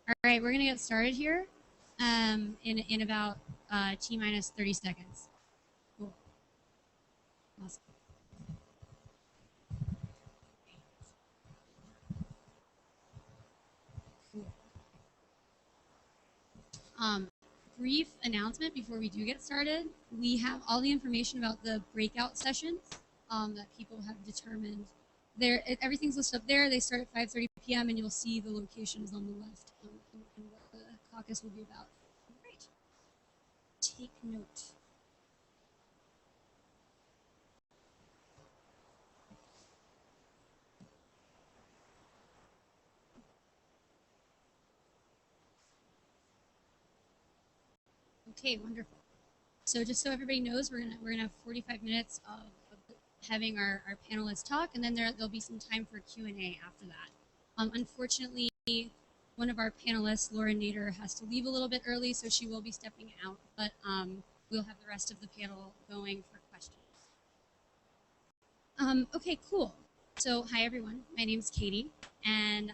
All right, we're gonna get started here in about T minus 30 seconds. Cool. Awesome. Cool. Brief announcement before we do get started. We have all the information about the breakout sessions that people have determined. Everything's listed up there. They start at 5:30 p.m. and you'll see the locations on the left and what the caucus will be about. All right. Take note. Okay, wonderful. So just so everybody knows, we're gonna have 45 minutes of having our panelists talk, and then there'll be some time for Q&A after that. Unfortunately, one of our panelists, Laura Nader, has to leave a little bit early, so she will be stepping out, but we'll have the rest of the panel going for questions. Okay, cool. So hi everyone, my name's Katie, and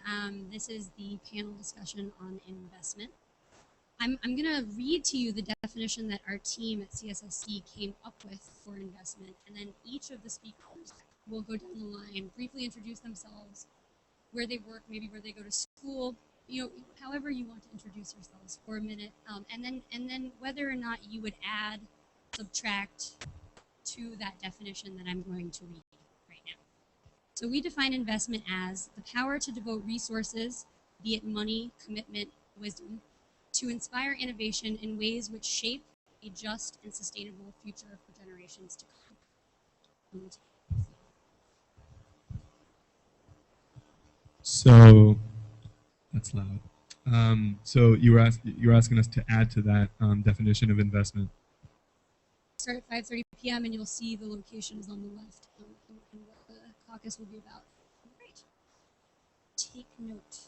this is the panel discussion on investment. I'm going to read to you the definition that our team at CSSC came up with for investment, and then each of the speakers will go down the line, briefly introduce themselves, where they work, maybe where they go to school, however you want to introduce yourselves for a minute, and then whether or not you would add, subtract to that definition that I'm going to read right now. So we define investment as the power to devote resources, be it money, commitment, wisdom, to inspire innovation in ways which shape a just and sustainable future for generations to come. So that's loud. So you're asking us to add to that definition of investment. Start at 5:30 p.m. and you'll see the locations on the left and what the caucus will be about. All right. Take note.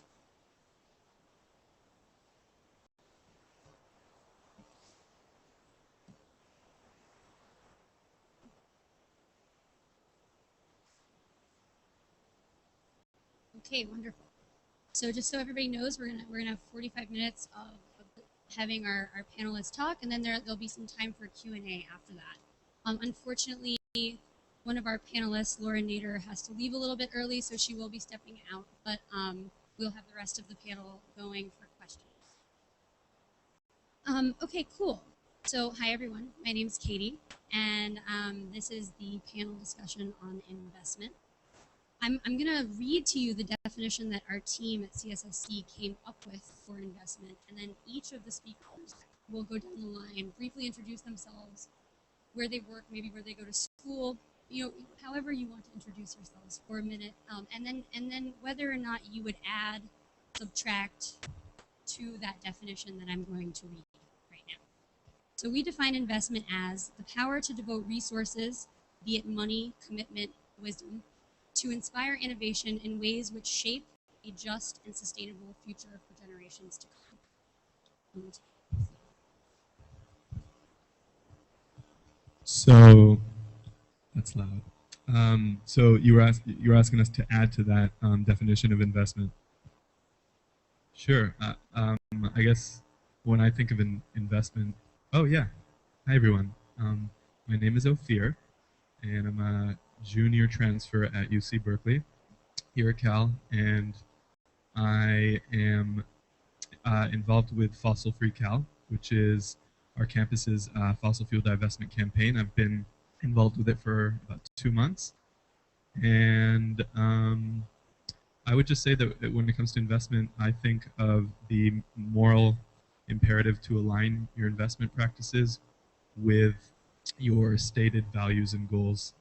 Okay, wonderful. So just so everybody knows, we're gonna have 45 minutes of having our panelists talk, and then there'll be some time for Q&A after that. Unfortunately, one of our panelists, Laura Nader, has to leave a little bit early, so she will be stepping out, but we'll have the rest of the panel going for questions. Okay, cool. So hi everyone, my name's Katie, and this is the panel discussion on investment. I'm going to read to you the definition that our team at CSSC came up with for investment, and then each of the speakers will go down the line, briefly introduce themselves, where they work, maybe where they go to school, however you want to introduce yourselves for a minute, and then whether or not you would add, subtract to that definition that I'm going to read right now. So we define investment as the power to devote resources, be it money, commitment, wisdom, to inspire innovation in ways which shape a just and sustainable future for generations to come. So that's loud. So you're asking us to add to that definition of investment. Sure. I guess when I think of an investment, oh yeah. Hi everyone. My name is Ophir, and I'm a junior transfer at UC Berkeley here at Cal, and I am involved with Fossil Free Cal, which is our campus's fossil fuel divestment campaign. I've been involved with it for about 2 months, and I would just say that when it comes to investment, I think of the moral imperative to align your investment practices with your stated values and goals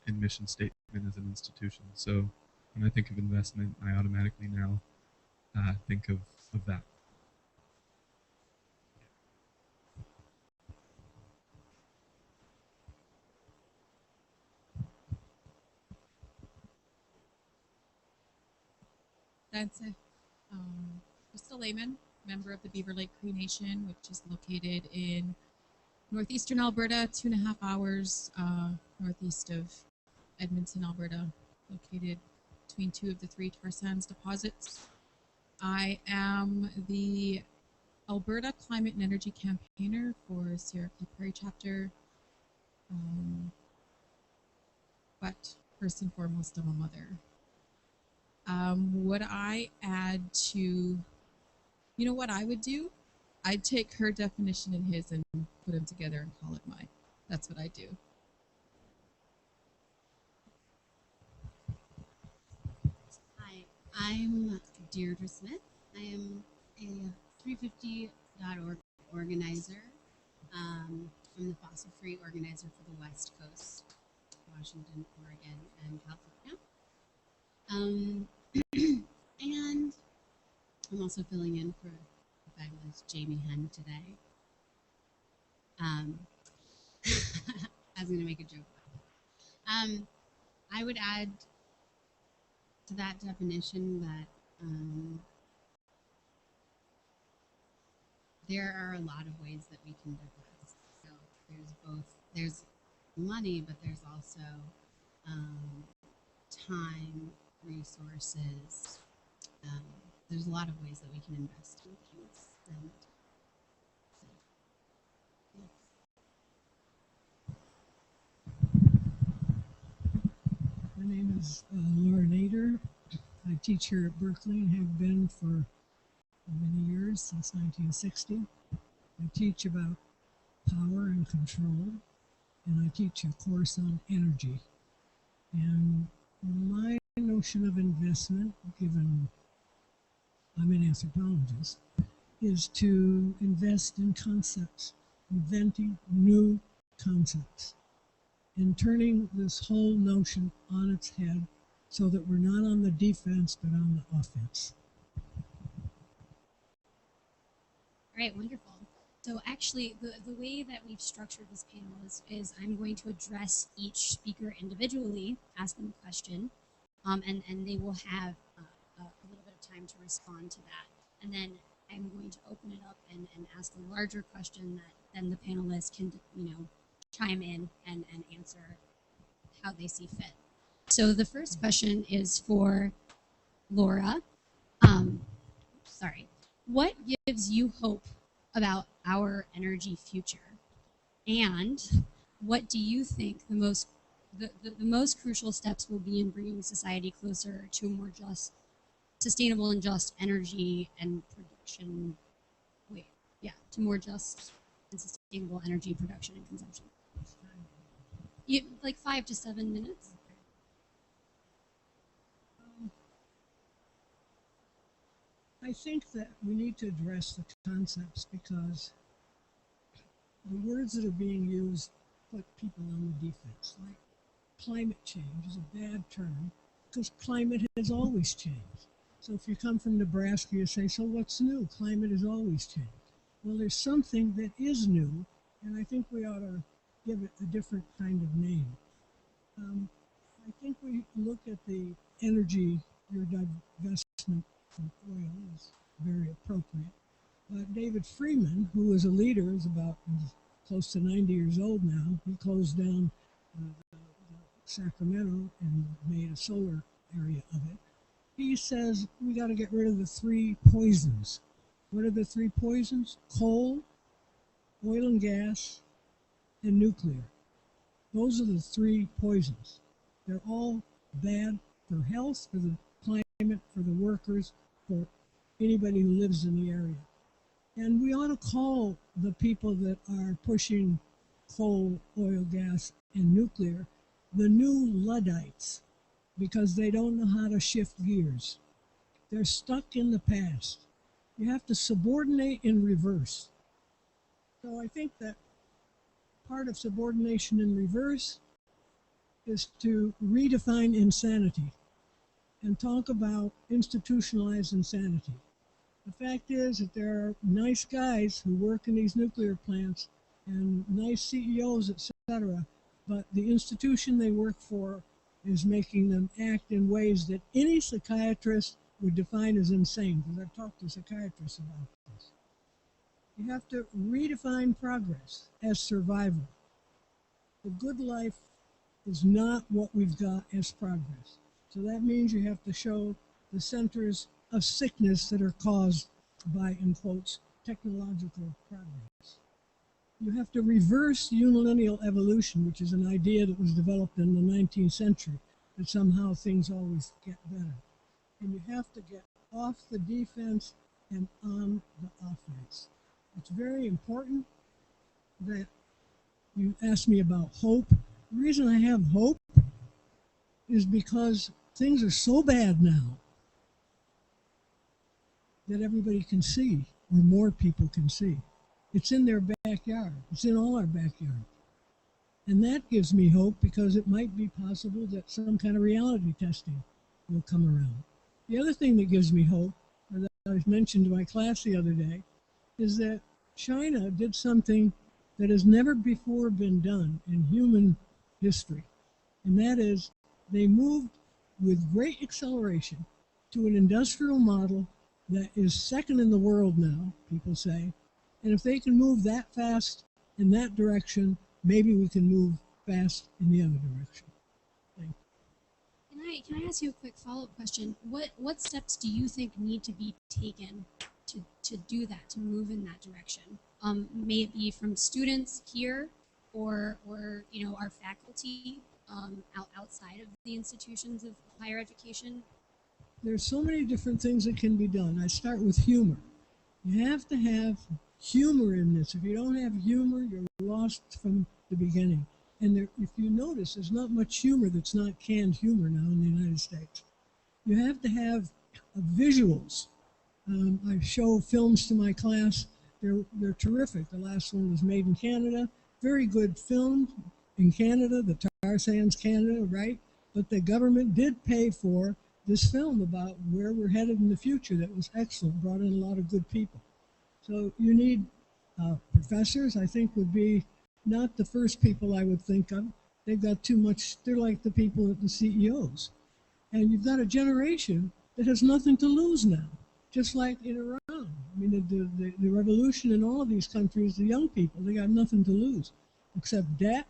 and mission statement as an institution. So when I think of investment, I automatically now think of that. That's it. Just a layman, member of the Beaver Lake Cree Nation, which is located in northeastern Alberta, 2.5 hours northeast of Edmonton, Alberta, located between 2 of the 3 tar sands deposits. I am the Alberta Climate and Energy Campaigner for Sierra Club Prairie Chapter. But first and foremost, I'm a mother. Would I add to, you know what I would do? I'd take her definition and his and put them together and call it mine. That's what I do. Hi, I'm Deirdre Smith. I am a 350.org organizer. I'm the fossil free organizer for the West Coast, Washington, Oregon, and California. And I'm also filling in for the fabulous Jamie Henn today. I was going to make a joke. I would add to that definition that there are a lot of ways that we can divest. So there's money, but there's also time, resources. There's a lot of ways that we can invest in things. And so, yes. My name is Laura Nader. I teach here at Berkeley and have been for many years, since 1960. I teach about power and control, and I teach a course on energy. And my notion of investment, given I'm an anthropologist, is to invest in concepts, inventing new concepts, and turning this whole notion on its head so that we're not on the defense but on the offense. All right, wonderful. So actually, the way that we've structured this panel is I'm going to address each speaker individually, ask them a question, and they will have a little bit of time to respond to that. And then I'm going to open it up and ask a larger question that then the panelists can, chime in and answer how they see fit. So the first question is for Laura. What gives you hope about our energy future? And what do you think the most crucial steps will be in bringing society closer to a more just, sustainable and just energy and production? To more just and sustainable energy production and consumption. Like 5 to 7 minutes. I think that we need to address the concepts because the words that are being used put people on the defense. Like climate change is a bad term because climate has always changed. So if you come from Nebraska, you say, so what's new? Climate has always changed. Well, there's something that is new, and I think we ought to give it a different kind of name. I think we look at the energy, your divestment from oil is very appropriate. David Freeman, who was a leader, is about close to 90 years old now. He closed down Sacramento and made a solar area of it. He says we got to get rid of the 3 poisons. What are the 3 poisons? Coal, oil and gas, and nuclear. Those are the 3 poisons. They're all bad for health, for the climate, for the workers, for anybody who lives in the area. And we ought to call the people that are pushing coal, oil, gas, and nuclear the new Luddites, because they don't know how to shift gears. They're stuck in the past. You have to subordinate in reverse. So I think that part of subordination in reverse is to redefine insanity and talk about institutionalized insanity. The fact is that there are nice guys who work in these nuclear plants and nice CEOs, etc., but the institution they work for is making them act in ways that any psychiatrist would define as insane, because I've talked to psychiatrists about this. You have to redefine progress as survival. The good life is not what we've got as progress. So that means you have to show the centers of sickness that are caused by, in quotes, technological progress. You have to reverse unilineal evolution, which is an idea that was developed in the 19th century, that somehow things always get better. And you have to get off the defense and on the offense. It's very important that you ask me about hope. The reason I have hope is because things are so bad now that everybody can see, or more people can see. It's in their backyard. It's in all our backyard. And that gives me hope because it might be possible that some kind of reality testing will come around. The other thing that gives me hope, or that I mentioned to my class the other day, is that China did something that has never before been done in human history. And that is, they moved with great acceleration to an industrial model that is second in the world now, people say. And if they can move that fast in that direction, maybe we can move fast in the other direction. Thank you. Can I ask you a quick follow-up question? What steps do you think need to be taken to do that, to move in that direction? May it be from students here, or our faculty outside of the institutions of higher education? There's so many different things that can be done. I start with humor. You have to have humor in this. If you don't have humor, you're lost from the beginning. And there, if you notice, there's not much humor that's not canned humor now in the United States. You have to have visuals. I show films to my class. They're terrific. The last one was made in Canada. Very good film in Canada, the Tar Sands Canada, right? But the government did pay for this film about where we're headed in the future. That was excellent, brought in a lot of good people. So you need professors, I think, would be not the first people I would think of. They've got too much, they're like the people at the CEOs. And you've got a generation that has nothing to lose now, just like in Iran. I mean, the revolution in all of these countries, the young people, they got nothing to lose except debt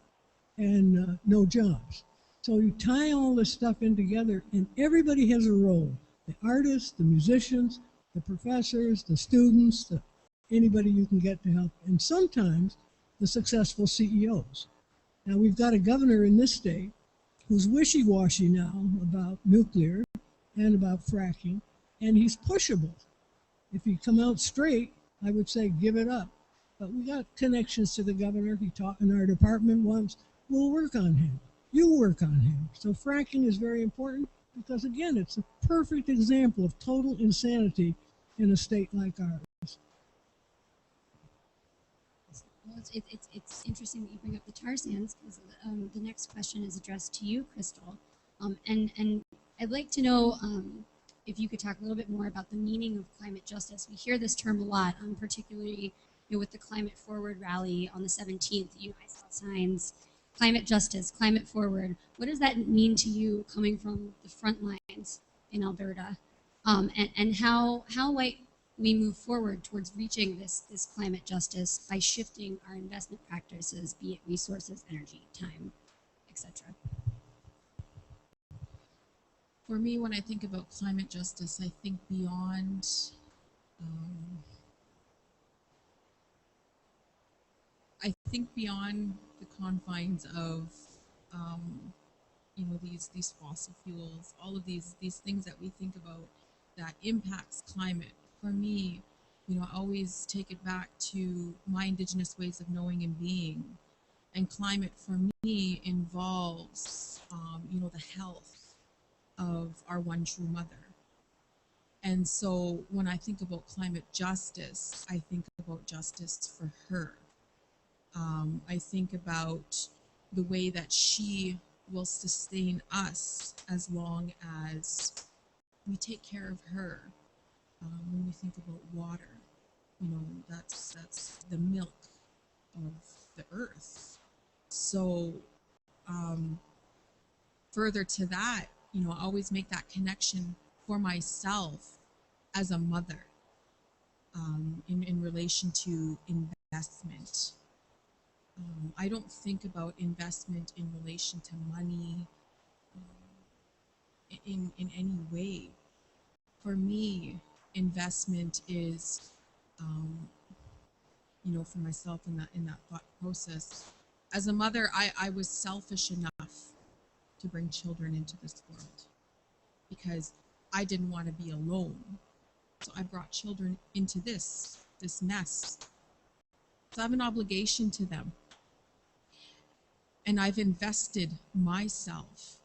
and no jobs. So you tie all this stuff in together, and everybody has a role. The artists, the musicians, the professors, the students, anybody you can get to help, and sometimes the successful CEOs. Now, we've got a governor in this state who's wishy-washy now about nuclear and about fracking, and he's pushable. If you come out straight, I would say give it up. But we got connections to the governor. He taught in our department once. We'll work on him. You work on him. So fracking is very important because, again, it's a perfect example of total insanity in a state like ours. Well, it's interesting that you bring up the tar sands, because the next question is addressed to you, Crystal. And I'd like to know if you could talk a little bit more about the meaning of climate justice. We hear this term a lot, particularly with the Climate Forward rally on the 17th. I saw signs, climate justice, climate forward. What does that mean to you coming from the front lines in Alberta? And how might we move forward towards reaching this climate justice by shifting our investment practices, be it resources, energy, time, etc.? For me, when I think about climate justice, I think beyond the confines of these fossil fuels, all of these things that we think about that impacts climate. For me, I always take it back to my Indigenous ways of knowing and being. And climate for me involves, the health of our one true mother. And so when I think about climate justice, I think about justice for her. I think about the way that she will sustain us as long as we take care of her. When we think about water, that's the milk of the earth. So further to that, I always make that connection for myself as a mother in relation to investment. I don't think about investment in relation to money in any way. For me, investment is, for myself in that thought process. As a mother, I was selfish enough to bring children into this world because I didn't want to be alone. So I brought children into this mess. So I have an obligation to them. And I've invested myself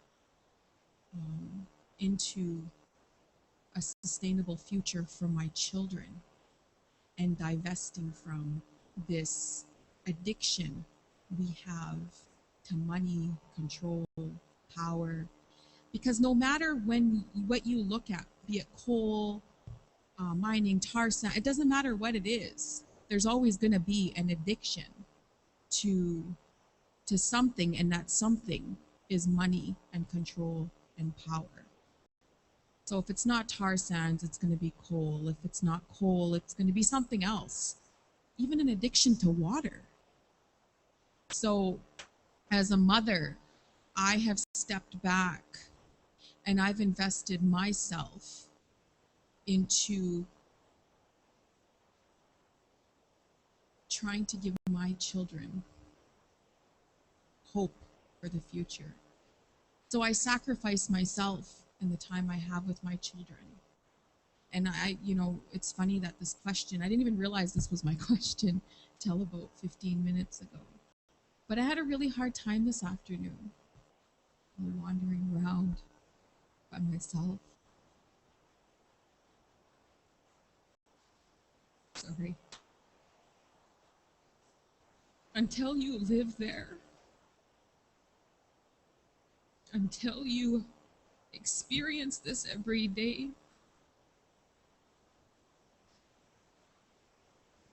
into a sustainable future for my children and divesting from this addiction we have to money, control, power. Because no matter what you look at, be it coal, mining, tar sand, it doesn't matter what it is. There's always going to be an addiction to something, and that something is money and control and power. So if it's not tar sands, it's going to be coal. If it's not coal, it's going to be something else. Even an addiction to water. So as a mother, I have stepped back and I've invested myself into trying to give my children hope for the future. So I sacrifice myself in the time I have with my children. And it's funny that this question, I didn't even realize this was my question till about 15 minutes ago. But I had a really hard time this afternoon, wandering around by myself. Sorry. Until you live there, until you experience this every day,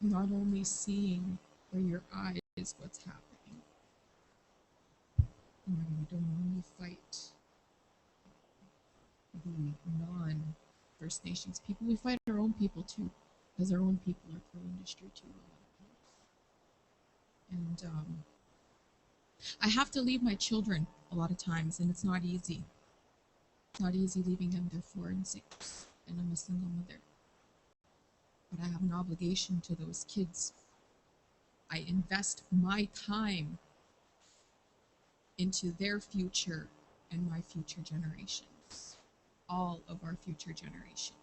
not only seeing through your eyes what's happening. We don't only fight the non-First Nations people, we fight our own people too, because our own people are pro-industry too. And I have to leave my children a lot of times, and it's not easy. It's not easy leaving them. They're 4 and 6, and I'm a single mother. But I have an obligation to those kids. I invest my time into their future and my future generations, all of our future generations.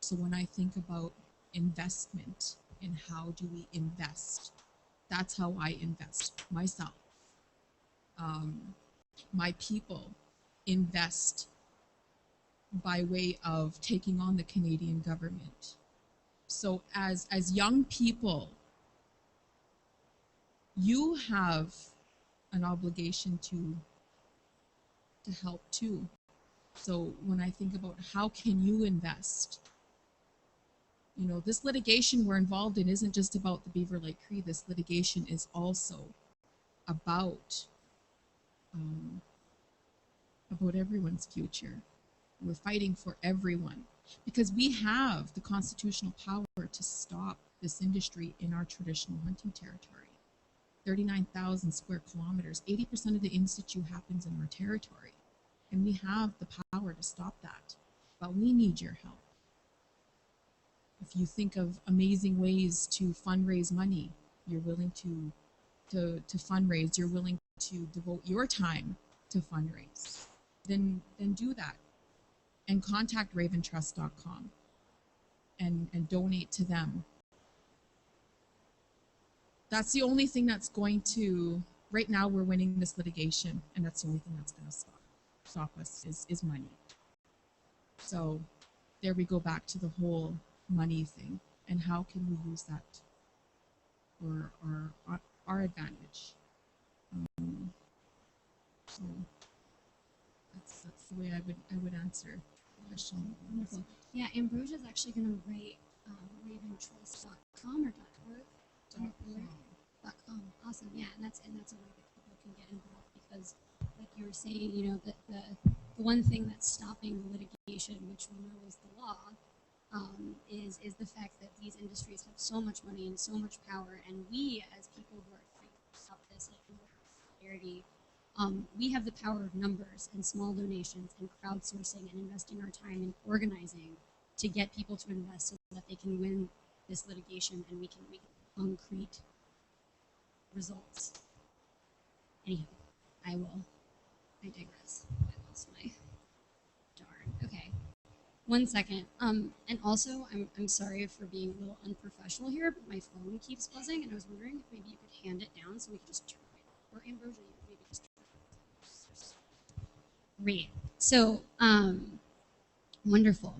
So when I think about investment and how do we invest, that's how I invest myself. My people invest by way of taking on the Canadian government. So as young people, you have an obligation to help too. So when I think about how can you invest, this litigation we're involved in isn't just about the Beaver Lake Cree. This litigation is also about everyone's future. We're fighting for everyone because we have the constitutional power to stop this industry in our traditional hunting territory. 39,000 square kilometers, 80% of the in situ happens in our territory. And we have the power to stop that. But we need your help. If you think of amazing ways to fundraise money, you're willing to fundraise, you're willing to devote your time to fundraise, then do that. And contact raventrust.com and donate to them. That's the only thing that's going to, right now we're winning this litigation, and that's the only thing that's going to stop us is money. So there we go back to the whole money thing, and how can we use that for our advantage. So that's the way I would answer the question. Wonderful. Yeah, Ambrosia is actually going to write raventrust.com or .org. .com. Awesome. Yeah, and that's a way that people can get involved because, like you were saying, the one thing that's stopping the litigation, which we know is the law, is the fact that these industries have so much money and so much power, and we as people who are trying to stop this, like solidarity, we have the power of numbers and small donations and crowdsourcing and investing our time in organizing to get people to invest so that they can win this litigation and we can make concrete results. Anyhow, I digress. I lost my darn. Okay. 1 second. And also, I'm sorry for being a little unprofessional here, but my phone keeps buzzing, and I was wondering if maybe you could hand it down so we could just turn it. Or Ambrosia, you could maybe just turn it. Great. So, wonderful.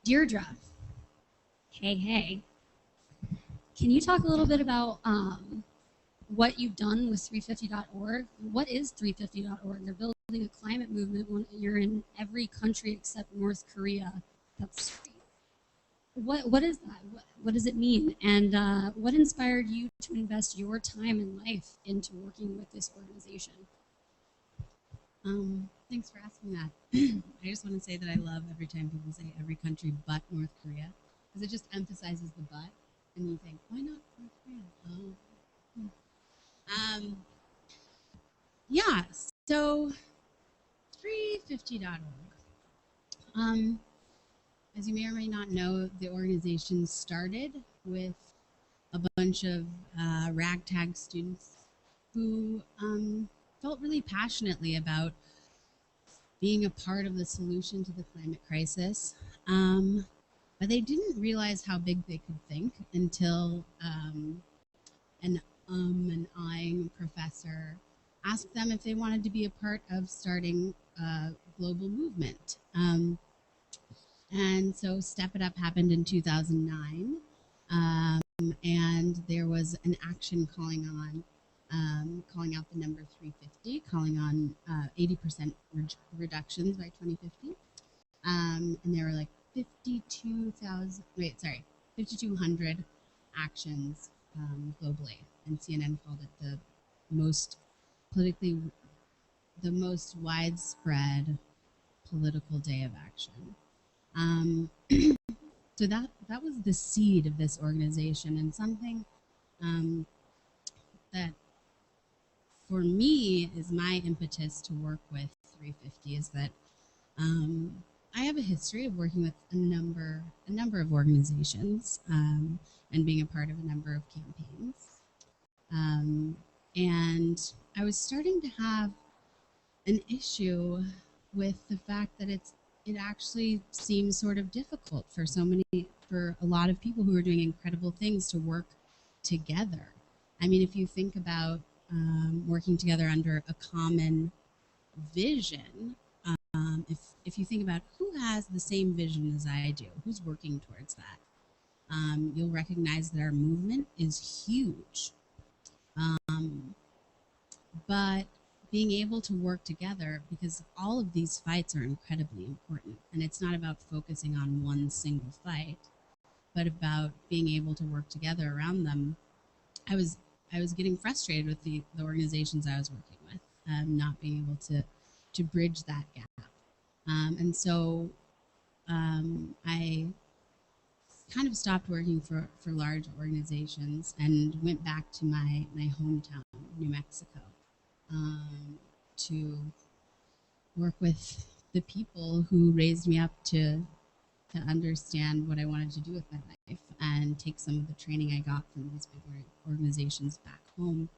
Deirdre. Hey. Can you talk a little bit about what you've done with 350.org? What is 350.org? You're building a climate movement when you're in every country except North Korea. That's what is that? What does it mean? And what inspired you to invest your time and life into working with this organization? Thanks for asking that. I just want to say that I love every time people say every country but North Korea, because it just emphasizes the but, and you think, why not North Korea? Yeah, so 350.org. As you may or may not know, the organization started with a bunch of ragtag students who felt really passionately about being a part of the solution to the climate crisis. But they didn't realize how big they could think until an eyeing professor asked them if they wanted to be a part of starting a global movement. And so Step It Up happened in 2009. And there was an action calling out the number 350, calling on 80% reductions by 2050. And there were like 5,200 actions globally, and CNN called it the most widespread political day of action. So that was the seed of this organization, and something that for me is my impetus to work with 350 is that I have a history of working with a number of organizations and being a part of a number of campaigns. And I was starting to have an issue with the fact that it actually seems sort of difficult for a lot of people who are doing incredible things to work together. I mean, if you think about working together under a common vision, if you think about who has the same vision as I do, who's working towards that, you'll recognize that our movement is huge. But being able to work together, because all of these fights are incredibly important, and it's not about focusing on one single fight, but about being able to work together around them. I was getting frustrated with the organizations I was working with, not being able to bridge that gap. And so I kind of stopped working for large organizations and went back to my hometown, New Mexico, to work with the people who raised me up to understand what I wanted to do with my life and take some of the training I got from these big organizations back home.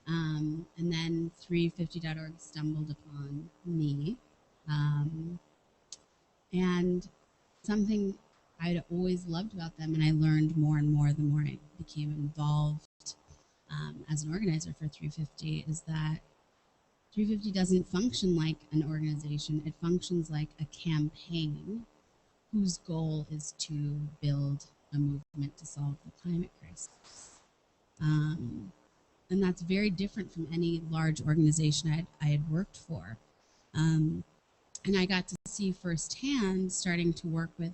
And then 350.org stumbled upon me. And something I'd always loved about them, and I learned more and more the more I became involved as an organizer for 350, is that 350 doesn't function like an organization. It functions like a campaign whose goal is to build a movement to solve the climate crisis. And that's very different from any large organization I had worked for. And I got to see firsthand, starting to work with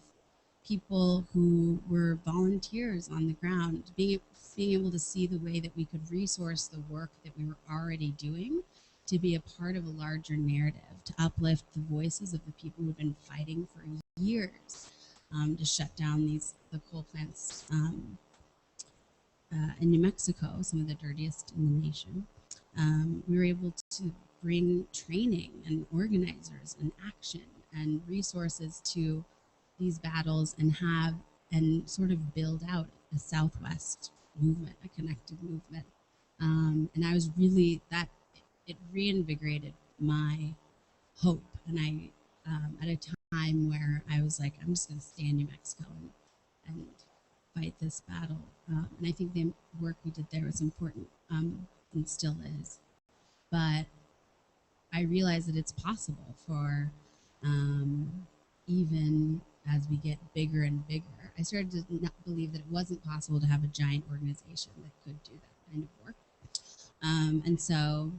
people who were volunteers on the ground, being able to see the way that we could resource the work that we were already doing to be a part of a larger narrative, to uplift the voices of the people who have been fighting for years to shut down the coal plants in New Mexico, some of the dirtiest in the nation. We were able to bring training and organizers and action and resources to these battles and have and sort of build out a Southwest movement, a connected movement. And I was really that it reinvigorated my hope. And I, at a time where I was like, I'm just going to stay in New Mexico and fight this battle. And I think the work we did there was important, and still is. But I realized that it's possible for, even as we get bigger and bigger. I started to not believe that it wasn't possible to have a giant organization that could do that kind of work. And so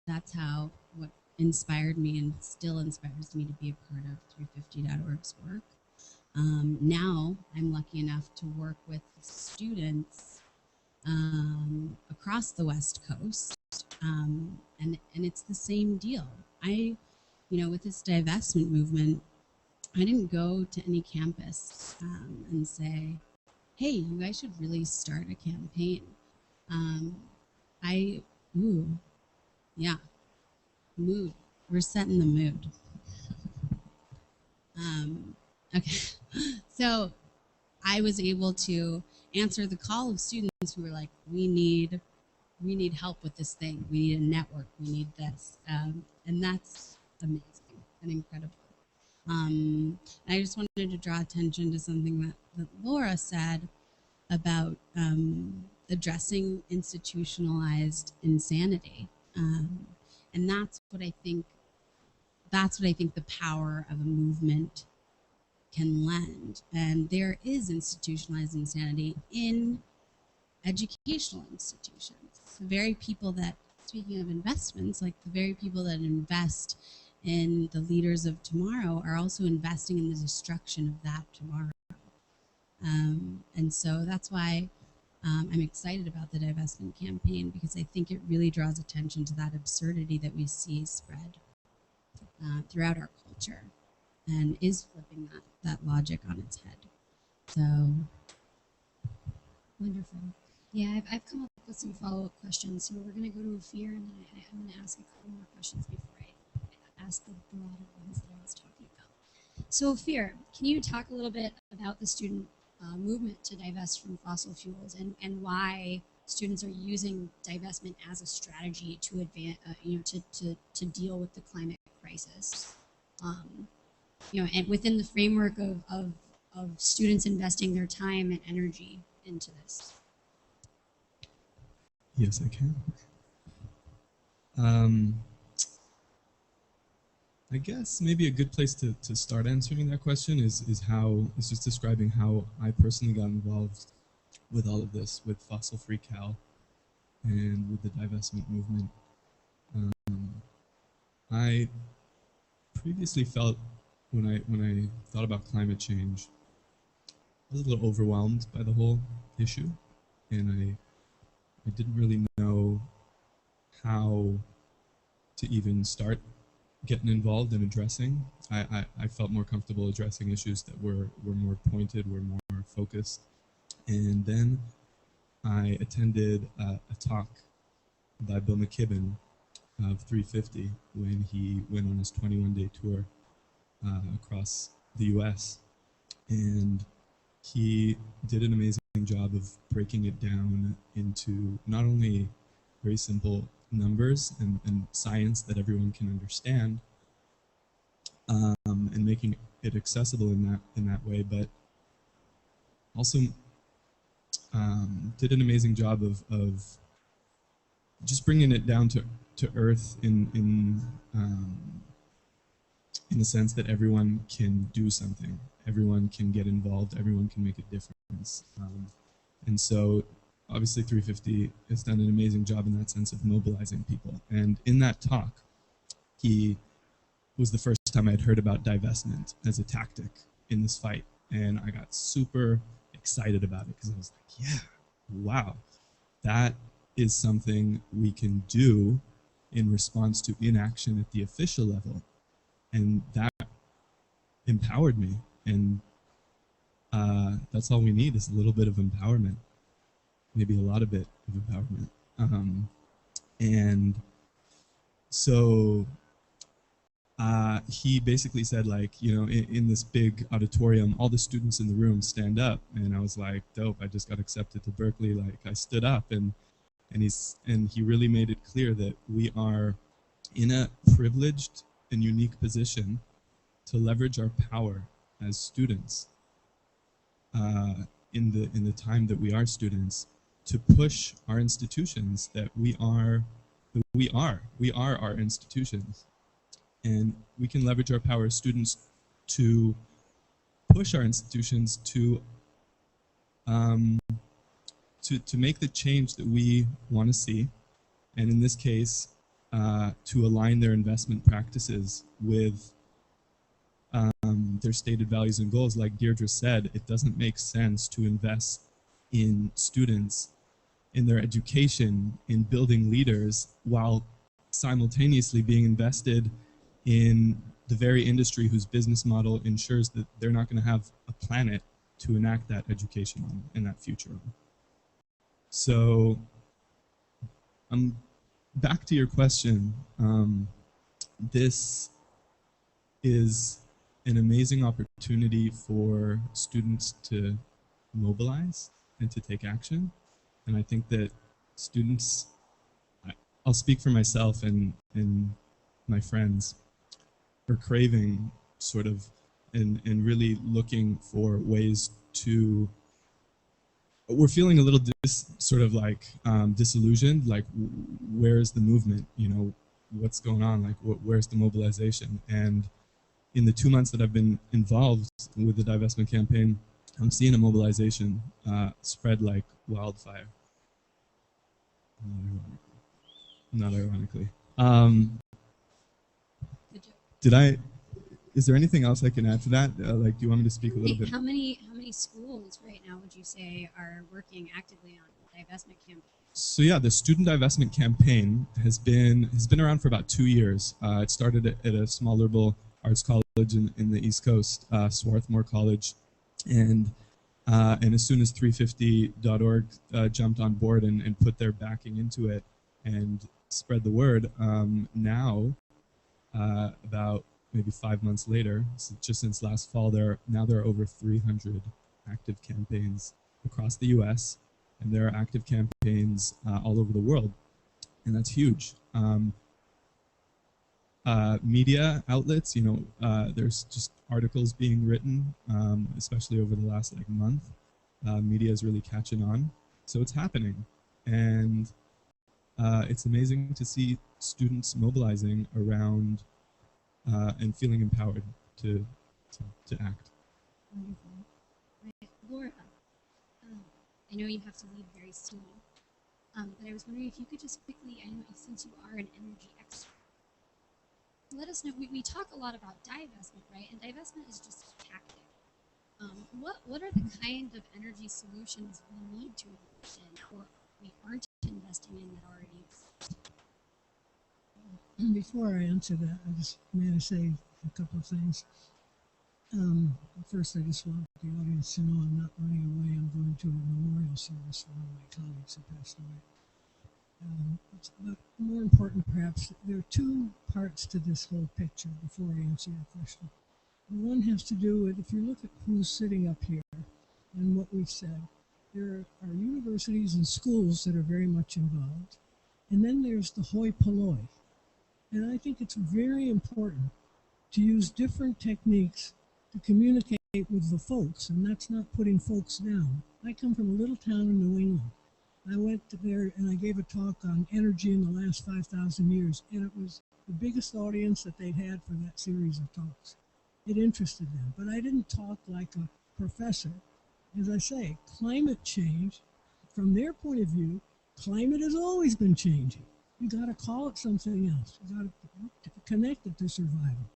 that's how what inspired me and still inspires me to be a part of 350.org's work. Now I'm lucky enough to work with students across the West Coast, and it's the same deal. With this divestment movement, I didn't go to any campus and say, "Hey, you guys should really start a campaign." Mood. We're setting the mood. Okay, so I was able to answer the call of students who were like, we need help with this thing. We need a network. We need this. And that's amazing and incredible. I just wanted to draw attention to something that Laura said about addressing institutionalized insanity. And that's what I think the power of a movement can lend. And there is institutionalized insanity in educational institutions. The very people that, speaking of investments, like the very people that invest in the leaders of tomorrow are also investing in the destruction of that tomorrow. And so that's why I'm excited about the divestment campaign, because I think it really draws attention to that absurdity that we see spread throughout our culture, and is flipping that logic on its head. So Wonderful. Yeah, I've come up with some follow-up questions. So we're going to go to Ophir, and then I'm going to ask a couple more questions before I ask the broader ones that I was talking about. So Ophir, can you talk a little bit about the student movement to divest from fossil fuels, and why students are using divestment as a strategy to advance, to deal with the climate crisis, and within the framework of students investing their time and energy into this? Yes, I can. I guess maybe a good place to start answering that question is just describing how I personally got involved with all of this, with Fossil Free Cal and with the divestment movement. I previously felt, when I thought about climate change, I was a little overwhelmed by the whole issue, and I didn't really know how to even start getting involved in addressing. I felt more comfortable addressing issues that were more pointed, were more focused. And then I attended a talk by Bill McKibben of 350 when he went on his 21-day tour across the US. And he did an amazing job of breaking it down into not only very simple numbers and science that everyone can understand, and making it accessible in that way, but also did an amazing job of just bringing it down to earth in the sense that everyone can do something, everyone can get involved, everyone can make a difference. And so obviously 350 has done an amazing job in that sense of mobilizing people. And in that talk, he was the first time I'd heard about divestment as a tactic in this fight. And I got super excited about it, because I was like, yeah, wow, that is something we can do in response to inaction at the official level. And that empowered me. And that's all we need, is a little bit of empowerment, maybe a lot of bit of empowerment. And so he basically said, like, you know, in this big auditorium, all the students in the room stand up, and I was like, dope! I just got accepted to Berkeley. Like, I stood up, and he really made it clear that we are in a privileged and unique position to leverage our power as students in the time that we are students, to push our institutions that we are our institutions, and we can leverage our power as students to push our institutions um, to make the change that we want to see, and in this case, to align their investment practices with their stated values and goals. Like Deirdre said, it doesn't make sense to invest in students, in their education, in building leaders, while simultaneously being invested in the very industry whose business model ensures that they're not going to have a planet to enact that education on and that future on. So, back to your question. This is an amazing opportunity for students to mobilize and to take action. And I think that students, I'll speak for myself and my friends, are craving sort of and really looking for ways to, we're feeling a little sort of like disillusioned, like where's the movement, you know, what's going on, like where's the mobilization? And in the 2 months that I've been involved with the divestment campaign, I'm seeing a mobilization spread like wildfire. Not ironically. Did I? Is there anything else I can add to that? Like, do you want me to speak a little bit? How many schools right now would you say are working actively on divestment campaigns? So yeah, the student divestment campaign has been around for about 2 years. It started at a small liberal arts college in the East Coast, Swarthmore College, and as soon as 350.org jumped on board and put their backing into it and spread the word, now about maybe 5 months later, so just since last fall, there are over 300 active campaigns across the U.S., and there are active campaigns all over the world, and that's huge. Media outlets, you know, there's just articles being written, especially over the last like month. Media is really catching on, so it's happening, and it's amazing to see students mobilizing around and feeling empowered to act. Wonderful. Right. Laura, I know you have to leave very soon, but I was wondering if you could just quickly, I know since you are an energy expert, let us know. We talk a lot about divestment, right? And divestment is just a tactic. What are the kind of energy solutions we need to invest in, or we aren't investing in that already exist? Before I answer that, I just may I say a couple of things. First, I just want the audience to know I'm not running away. I'm going to a memorial service for one of my colleagues who passed away. But more important, perhaps, there are two parts to this whole picture before I answer your question. One has to do with, if you look at who's sitting up here and what we've said, there are universities and schools that are very much involved. And then there's the hoi polloi. And I think it's very important to use different techniques to communicate with the folks, and that's not putting folks down. I come from a little town in New England. I went there and I gave a talk on energy in the last 5,000 years, and it was the biggest audience that they'd had for that series of talks. It interested them, but I didn't talk like a professor. As I say, climate change, from their point of view, climate has always been changing. You got to call it something else. You got to connect it to survival.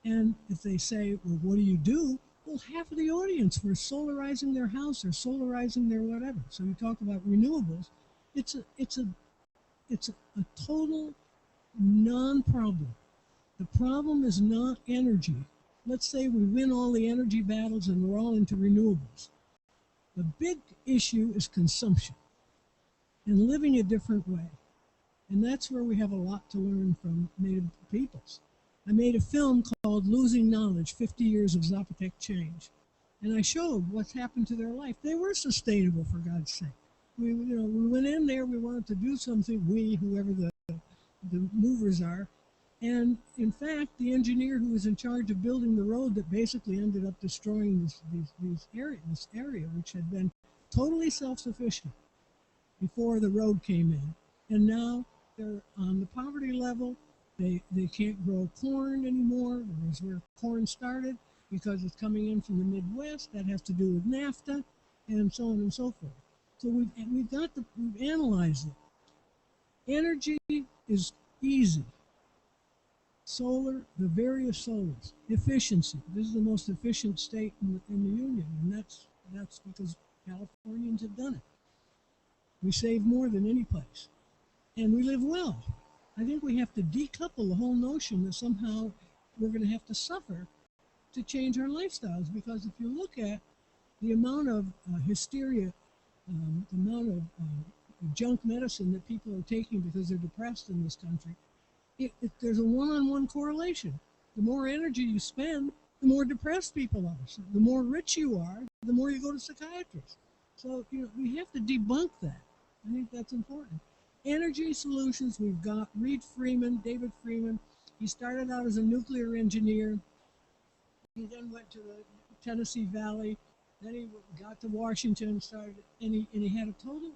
And if they say, well, what do you do? Well, half of the audience were solarizing their house or solarizing their whatever. So you talk about renewables. It's a total non-problem. The problem is not energy. Let's say we win all the energy battles and we're all into renewables. The big issue is consumption and living a different way. And that's where we have a lot to learn from Native peoples. I made a film called Losing Knowledge, 50 Years of Zapotec Change. And I showed what's happened to their life. They were sustainable, for God's sake. We went in there, we wanted to do something, whoever the movers are. And in fact, the engineer who was in charge of building the road that basically ended up destroying this area, which had been totally self-sufficient before the road came in. And now they're on the poverty level. They can't grow corn anymore, whereas where corn started, because it's coming in from the Midwest. That has to do with NAFTA, and so on and so forth. So we've analyzed it. Energy is easy. Solar, the various solars, efficiency. This is the most efficient state in the union, and that's because Californians have done it. We save more than any place, and we live well. I think we have to decouple the whole notion that somehow we're going to have to suffer to change our lifestyles, because if you look at the amount of hysteria, the amount of junk medicine that people are taking because they're depressed in this country, there's a one-on-one correlation. The more energy you spend, the more depressed people are. So the more rich you are, the more you go to psychiatrists. So we have to debunk that. I think that's important. Energy solutions, we've got David Freeman. He started out as a nuclear engineer. He then went to the Tennessee Valley. Then he got to Washington, and he had a total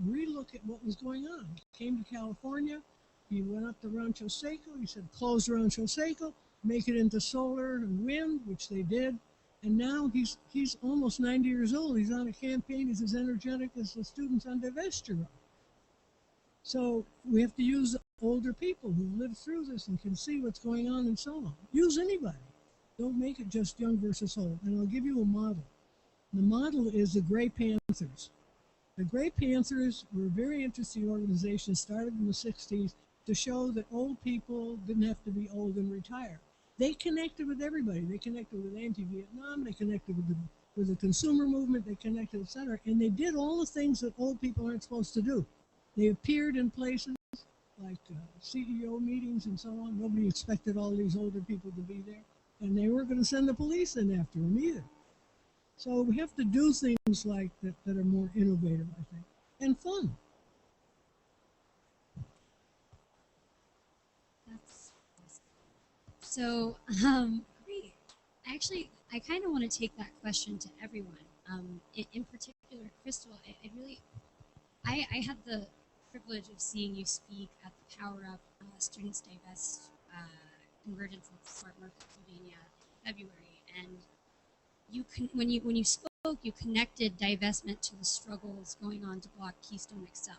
relook at what was going on. He came to California. He went up to Rancho Seco. He said, close Rancho Seco, make it into solar and wind, which they did. And now he's almost 90 years old. He's on a campaign. He's as energetic as the students on Divestiture. So we have to use older people who lived through this and can see what's going on and so on. Use anybody. Don't make it just young versus old. And I'll give you a model. The model is the Gray Panthers. The Gray Panthers were a very interesting organization, started in the 60s to show that old people didn't have to be old and retire. They connected with everybody. They connected with anti-Vietnam. They connected with the consumer movement. They connected, etc. And they did all the things that old people aren't supposed to do. They appeared in places like CEO meetings and so on. Nobody expected all these older people to be there. And they weren't going to send the police in after them either. So we have to do things like that that are more innovative, I think, and fun. That's awesome. So, great. I kind of want to take that question to everyone. In particular, Crystal, I had the privilege of seeing you speak at the Power Up Students Divest Convergence in Fort Worth, Pennsylvania, in February, and when you spoke, you connected divestment to the struggles going on to block Keystone XL,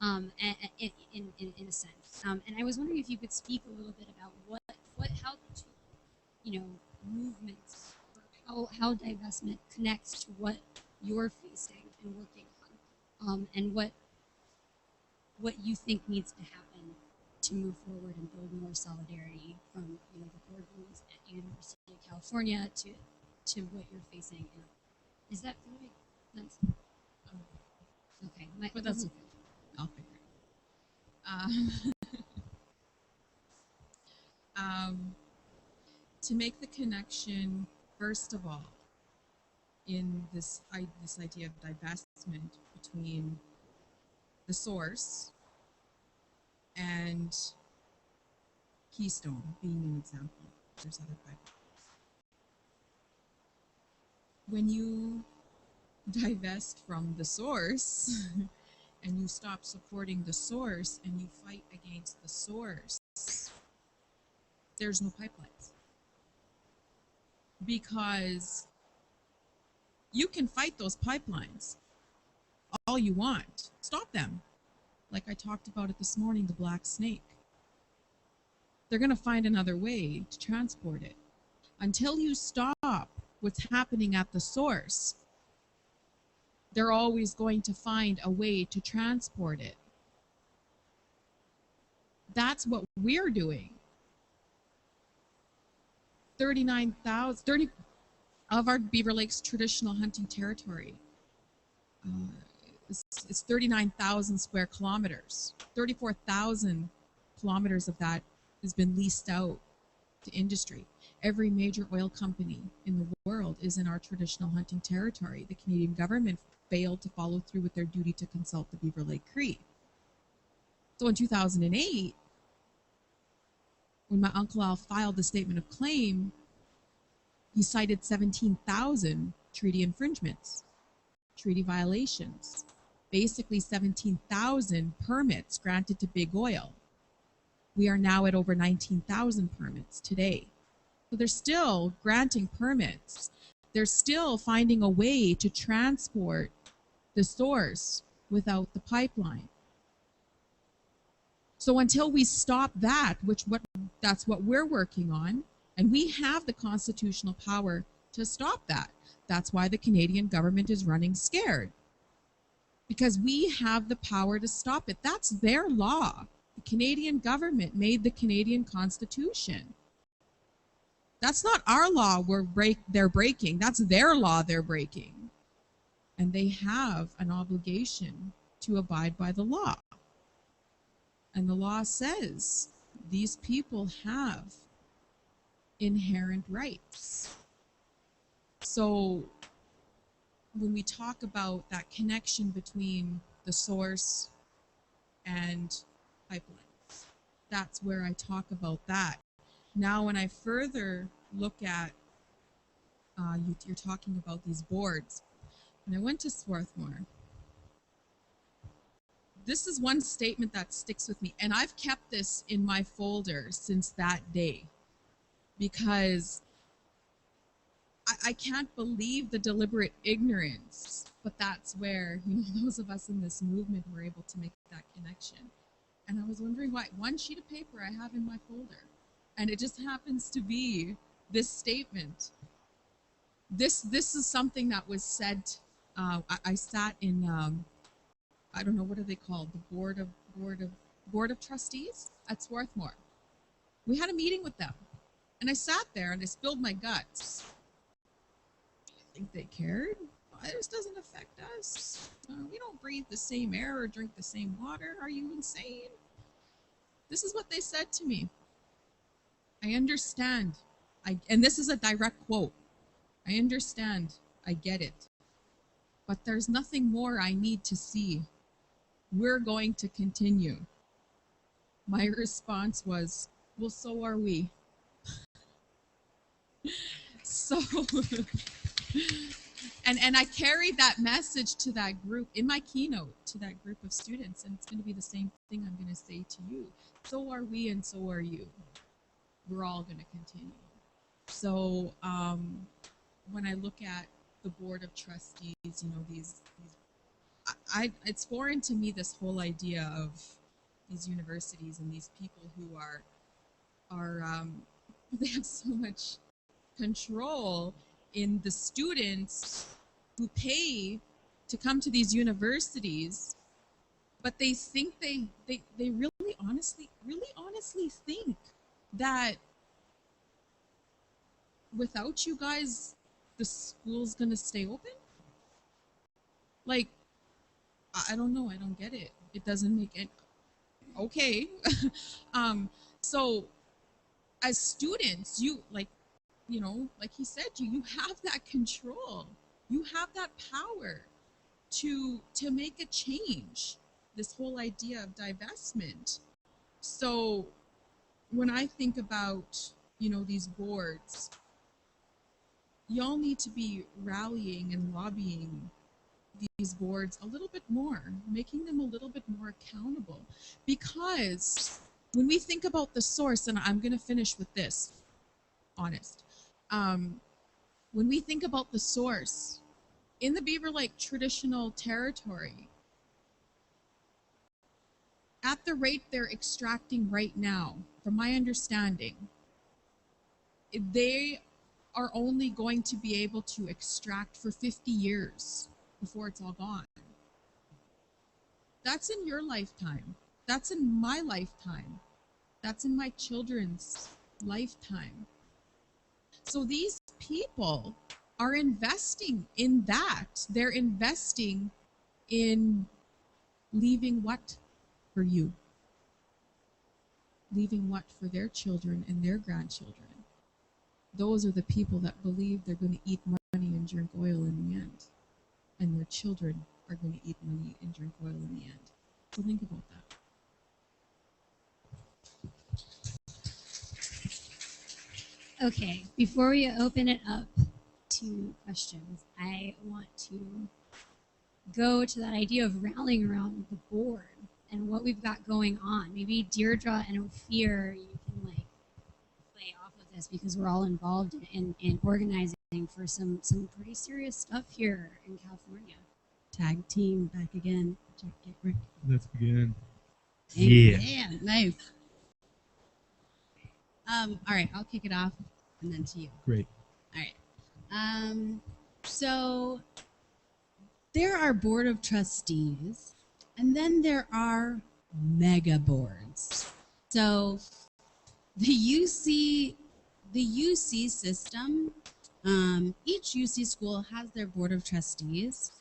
in a sense. And I was wondering if you could speak a little bit about how the two, movements, or how divestment connects to what you're facing and working on, and what you think needs to happen to move forward and build more solidarity from the boardrooms at University of California to what you're facing. Is that really nice? Okay, But that's okay. I'll figure it. To make the connection, first of all, in this idea of divestment between the source and Keystone being an example. There's other pipelines. When you divest from the source and you stop supporting the source and you fight against the source, there's no pipelines. Because you can fight those pipelines all you want. Stop them. Like I talked about it this morning, the black snake. They're going to find another way to transport it. Until you stop what's happening at the source, they're always going to find a way to transport it. That's what we're doing. 30 of our Beaver Lakes traditional hunting territory. It's 39,000 square kilometers, 34,000 kilometers of that has been leased out to industry. Every major oil company in the world is in our traditional hunting territory. The Canadian government failed to follow through with their duty to consult the Beaver Lake Cree. So in 2008, when my Uncle Al filed the statement of claim, he cited 17,000 treaty infringements, treaty violations, basically 17,000 permits granted to big oil. We are now at over 19,000 permits today. So they're still granting permits. They're still finding a way to transport the source without the pipeline. So until we stop that, that's what we're working on, and we have the constitutional power to stop that. That's why the Canadian government is running scared, because we have the power to stop it. That's their law. The Canadian government made the Canadian Constitution. That's not our law they're breaking. That's their law they're breaking. And they have an obligation to abide by the law. And the law says these people have inherent rights. So when we talk about that connection between the source and pipelines, that's where I talk about that. Now, when I further look at, you're talking about these boards. When I went to Swarthmore, this is one statement that sticks with me, and I've kept this in my folder since that day, because I can't believe the deliberate ignorance, but that's where, those of us in this movement were able to make that connection. And I was wondering why. One sheet of paper I have in my folder, and it just happens to be this statement. This is something that was said. I sat in I don't know, what are they called? The board of trustees at Swarthmore. We had a meeting with them, and I sat there and I spilled my guts. I think they cared. This doesn't affect us. We don't breathe the same air or drink the same water. Are you insane? This is what they said to me. I understand. And this is a direct quote. I understand. I get it. But there's nothing more I need to see. We're going to continue. My response was, well, so are we. So, and I carried that message to that group in my keynote, to that group of students, and it's going to be the same thing I'm going to say to you. So are we, and so are you. We're all going to continue. So when I look at the board of trustees, it's foreign to me, this whole idea of these universities and these people who are they have so much control in the students who pay to come to these universities, but they think they really honestly think that without you guys, the school's gonna stay open? Like, I don't know. I don't get it. It doesn't make it okay. So as students, like he said, you have that control. You have that power to make a change. This whole idea of divestment. So when I think about, these boards, y'all need to be rallying and lobbying these boards a little bit more, making them a little bit more accountable. Because when we think about the source, and I'm going to finish with this, honest. When we think about the source in the Beaver Lake traditional territory, at the rate they're extracting right now, from my understanding, they are only going to be able to extract for 50 years before it's all gone. That's in your lifetime. That's in my lifetime. That's in my children's lifetime. So these people are investing in that. They're investing in leaving what for you? leaving what for their children and their grandchildren. Those are the people that believe they're going to eat money and drink oil in the end. And their children are going to eat money and drink oil in the end. So think about that. Okay, before we open it up to questions, I want to go to that idea of rallying around the board and what we've got going on. Maybe Deirdre and Ophir, you can like play off of this because we're all involved in organizing for some pretty serious stuff here in California. Tag team back again. Get Rick. Let's begin. Yeah, nice. All right, I'll kick it off and then to you. Great. All right. So there are board of trustees, and then there are mega boards. So the UC system, each UC school has their board of trustees,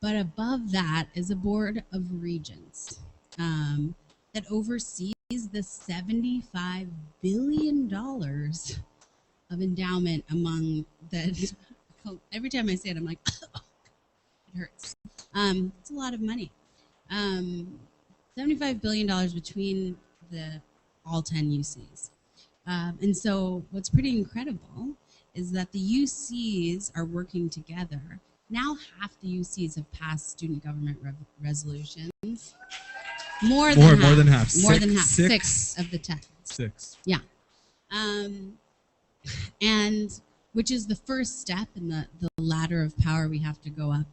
but above that is a board of regents that oversees the $75 billion of endowment among the. Every time I say it, I'm like, it hurts. It's a lot of money. $75 billion between all 10 UCs. And so what's pretty incredible is that the UCs are working together. Now half the UCs have passed student government resolutions. More than half. Six of the 10. Six. Yeah. And which is the first step in the ladder of power we have to go up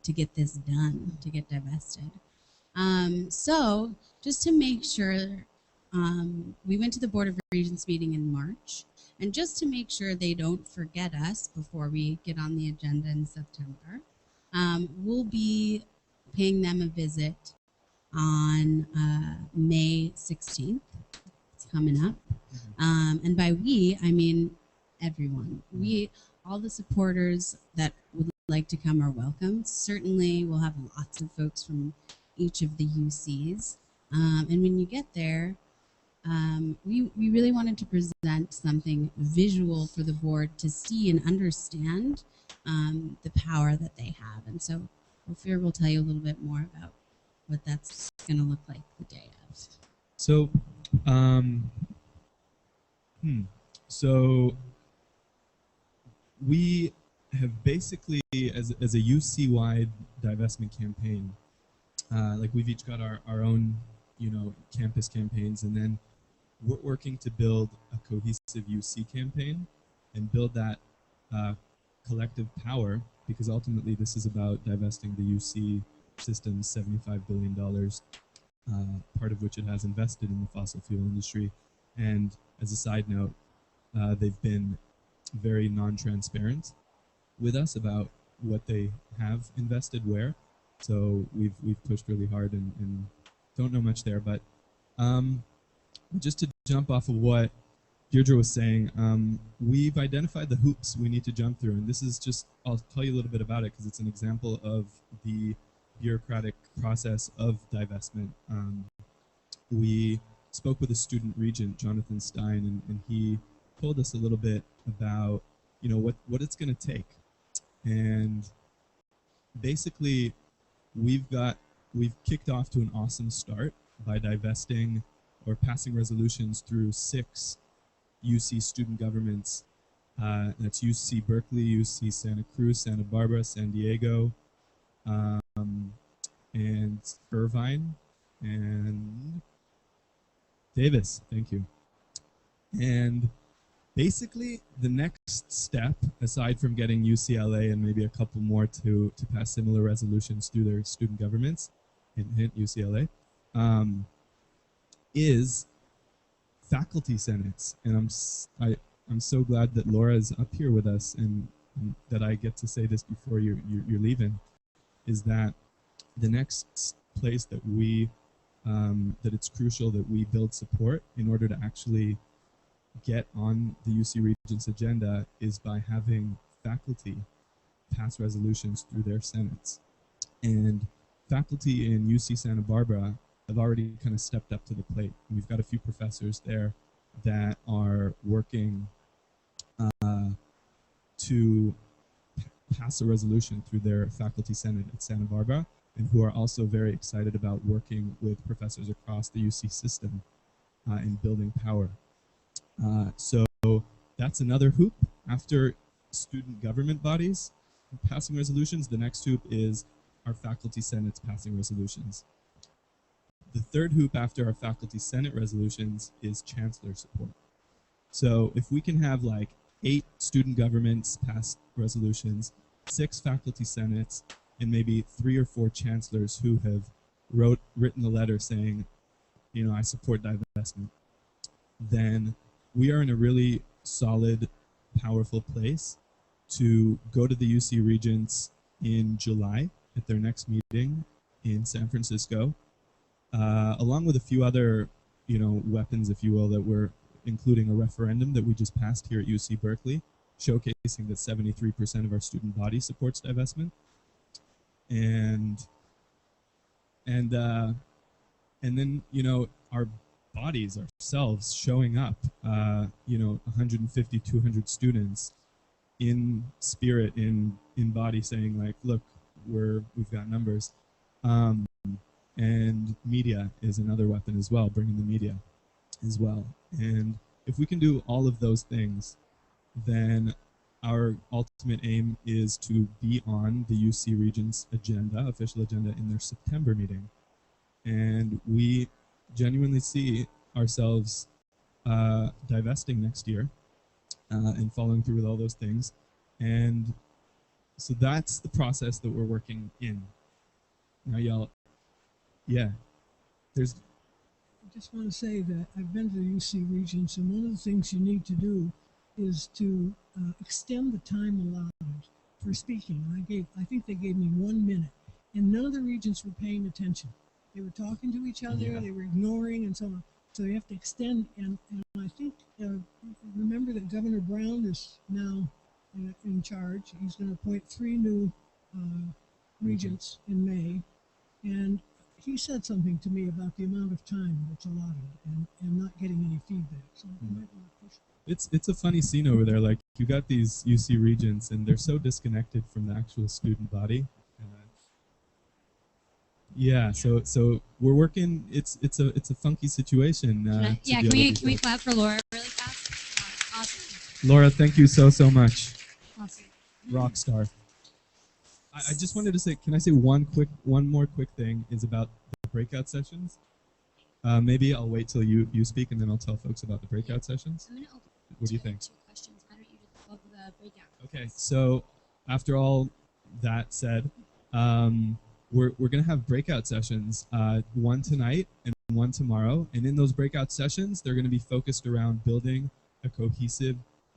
to get this done, to get divested. So just to make sure, we went to the Board of Regents meeting in March, and just to make sure they don't forget us before we get on the agenda in September, we'll be paying them a visit on May 16th. It's coming up. And by we, I mean everyone. All the supporters that would like to come are welcome. Certainly, we'll have lots of folks from each of the UCs. And when you get there, we really wanted to present something visual for the board to see and understand the power that they have. And so Ophir will tell you a little bit more about what that's going to look like the day of. So, so we have basically, as a UC-wide divestment campaign, like we've each got our own, campus campaigns, and then we're working to build a cohesive UC campaign and build that collective power, because ultimately this is about divesting the UC system's $75 billion, part of which it has invested in the fossil fuel industry. And as a side note, they've been very non-transparent with us about what they have invested where. So we've pushed really hard and don't know much there. But just to jump off of what Deirdre was saying, we've identified the hoops we need to jump through. And this is just, I'll tell you a little bit about it because it's an example of the bureaucratic process of divestment. We spoke with a student regent, Jonathan Stein, and he told us a little bit about, what it's going to take. And basically, we've kicked off to an awesome start by divesting or passing resolutions through 6 UC student governments. That's UC Berkeley, UC Santa Cruz, Santa Barbara, San Diego, and Irvine, and Davis. Thank you. And basically, the next step, aside from getting UCLA and maybe a couple more to pass similar resolutions through their student governments, hint UCLA, is faculty senates. And I'm so glad that Laura's up here with us, and that I get to say this before you're leaving, is that the next place that that it's crucial that we build support in order to actually get on the UC Regents agenda is by having faculty pass resolutions through their senates. And faculty in UC Santa Barbara have already kind of stepped up to the plate. And we've got a few professors there that are working to pass a resolution through their faculty senate at Santa Barbara, and who are also very excited about working with professors across the UC system in building power. So that's another hoop. After student government bodies passing resolutions, the next hoop is our faculty senates passing resolutions. The third hoop after our faculty senate resolutions is chancellor support. So if we can have like 8 student governments pass resolutions, 6 faculty senates, and maybe 3 or 4 chancellors who have written a letter saying, you know, I support divestment, then we are in a really solid, powerful place to go to the UC Regents in July at their next meeting in San Francisco, along with a few other, you know, weapons, if you will, that we're including a referendum that we just passed here at UC Berkeley, showcasing that 73% of our student body supports divestment, and then, you know, our bodies ourselves showing up, you know, 150, 200 students in spirit, in body, saying like, look, we've got numbers. And media is another weapon as well, bringing the media as well. And if we can do all of those things, then our ultimate aim is to be on the UC Regents agenda, official agenda, in their September meeting. And we genuinely see ourselves divesting next year and following through with all those things. And so that's the process that we're working in. Now y'all, yeah, there's... I just want to say that I've been to the UC Regents, and one of the things you need to do is to extend the time allowed for speaking. I think they gave me 1 minute, and none of the regents were paying attention. They were talking to each other, Yeah. they were ignoring, and so on. So you have to extend, and I think, remember that Governor Brown is now in charge. He's going to appoint 3 new regents in May, and he said something to me about the amount of time that's allotted and not getting any feedback. So I might want to push. It's a funny scene over there. Like, you got these UC regents, and they're so disconnected from the actual student body. Yeah, so we're working. It's a funky situation. Can we clap for Laura really fast? Awesome. Laura, thank you so much. Awesome. Rock star. I just wanted to say, can I say one more quick thing is about the breakout sessions? Maybe I'll wait till you speak, and then I'll tell folks about the breakout sessions. I'm gonna open What do you think? 2 questions. Why don't you just plug the breakout? Okay, so after all that said, we're going to have breakout sessions, one tonight and one tomorrow. And in those breakout sessions, they're going to be focused around building a cohesive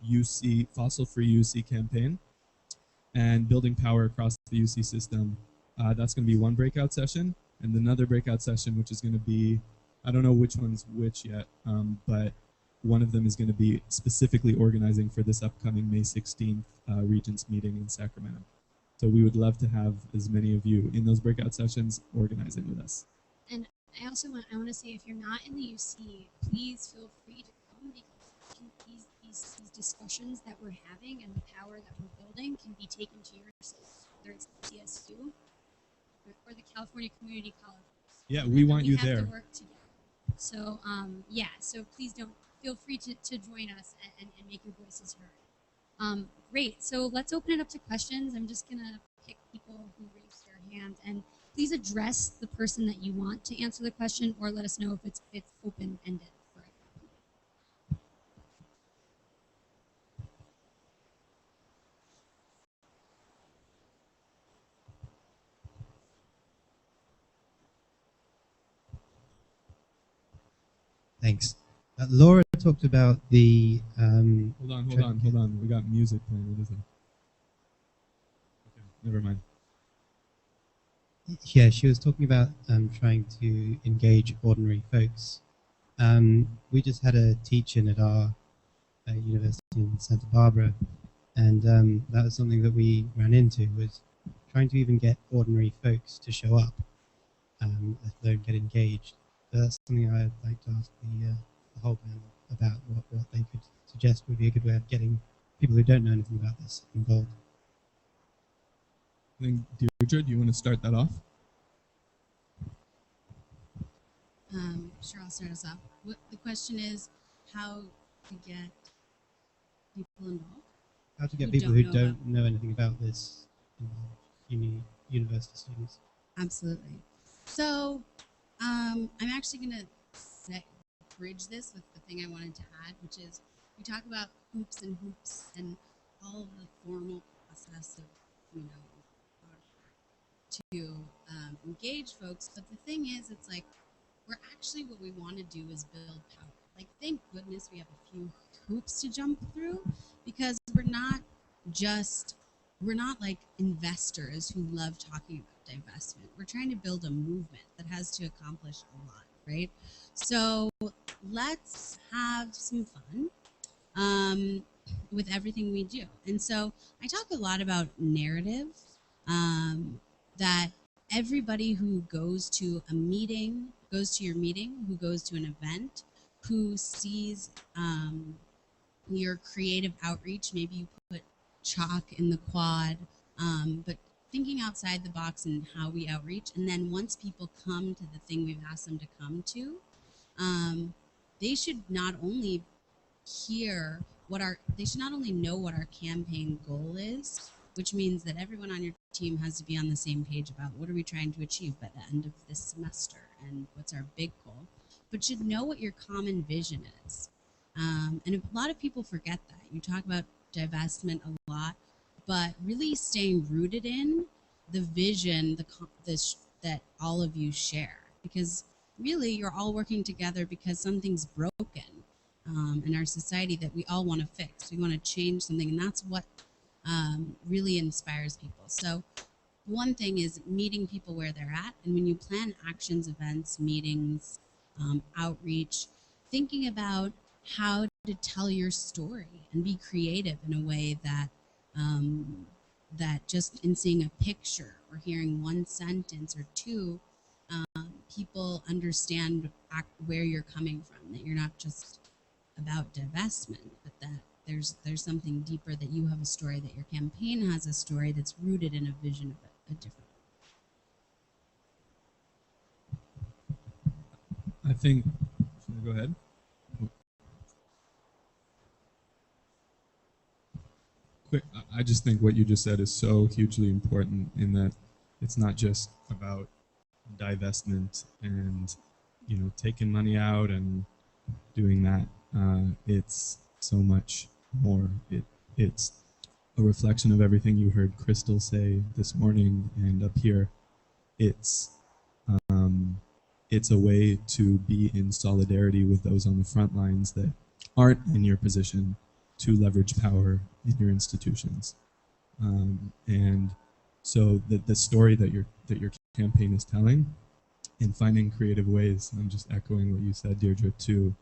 UC, fossil-free UC campaign and building power across the UC system. That's going to be one breakout session. And another breakout session, which is going to be, I don't know which one's which yet, but one of them is going to be specifically organizing for this upcoming May 16th Regents meeting in Sacramento. So we would love to have as many of you in those breakout sessions organizing with us. And I also want to say, if you're not in the UC, please feel free to come, because these discussions that we're having and the power that we're building can be taken to your state, whether it's the CSU or the California Community College. Yeah, we want you have there. to work together. So so please feel free to join us and make your voices heard. Great. So let's open it up to questions. I'm just going to pick people who raised their hand. And please address the person that you want to answer the question, or let us know if it's open-ended for everyone. Thanks. Laura talked about the... Hold on. We got music playing. What is it? Okay, never mind. Yeah, she was talking about trying to engage ordinary folks. We just had a teach-in at our university in Santa Barbara, and that was something that we ran into, was trying to even get ordinary folks to show up. let alone get engaged. So that's something I'd like to ask the whole panel about what they could suggest would be a good way of getting people who don't know anything about this involved. I think, Deirdre, do you want to start that off? Sure, I'll start us off. The question is how to get people involved. How to get Who people don't who know don't know anything about this involved, university students. Absolutely. So I'm actually going to bridge this with the thing I wanted to add, which is we talk about hoops and all of the formal process of, you know, to engage folks. But the thing is, it's like we're actually what we want to do is build power. Like, thank goodness we have a few hoops to jump through because we're not like investors who love talking about divestment. We're trying to build a movement that has to accomplish a lot, right? So let's have some fun with everything we do. And so I talk a lot about narrative, that everybody who goes to a meeting, goes to your meeting, who goes to an event, who sees your creative outreach, maybe you put chalk in the quad, but thinking outside the box and how we outreach. And then once people come to the thing we've asked them to come to, they should not only they should not only know what our campaign goal is, which means that everyone on your team has to be on the same page about what are we trying to achieve by the end of this semester and what's our big goal, but should know what your common vision is. And a lot of people forget that. You talk about divestment a lot, but really staying rooted in the vision that all of you share, because really you're all working together because something's broken in our society that we all want to fix. We want to change something, and that's what really inspires people. So one thing is meeting people where they're at, and when you plan actions, events, meetings, outreach, thinking about how to tell your story and be creative in a way that that just in seeing a picture or hearing one sentence or two, people understand where you're coming from, that you're not just about divestment, but that there's something deeper, that you have a story, that your campaign has a story that's rooted in a vision of a different. I think, should I go ahead? Quick, I just think what you just said is so hugely important in that it's not just about divestment and, you know, taking money out and doing that. It's so much more. It's a reflection of everything you heard Crystal say this morning and up here. It's a way to be in solidarity with those on the front lines that aren't in your position to leverage power in your institutions. And so the story that your campaign is telling, and finding creative ways, I'm just echoing what you said, Deirdre, to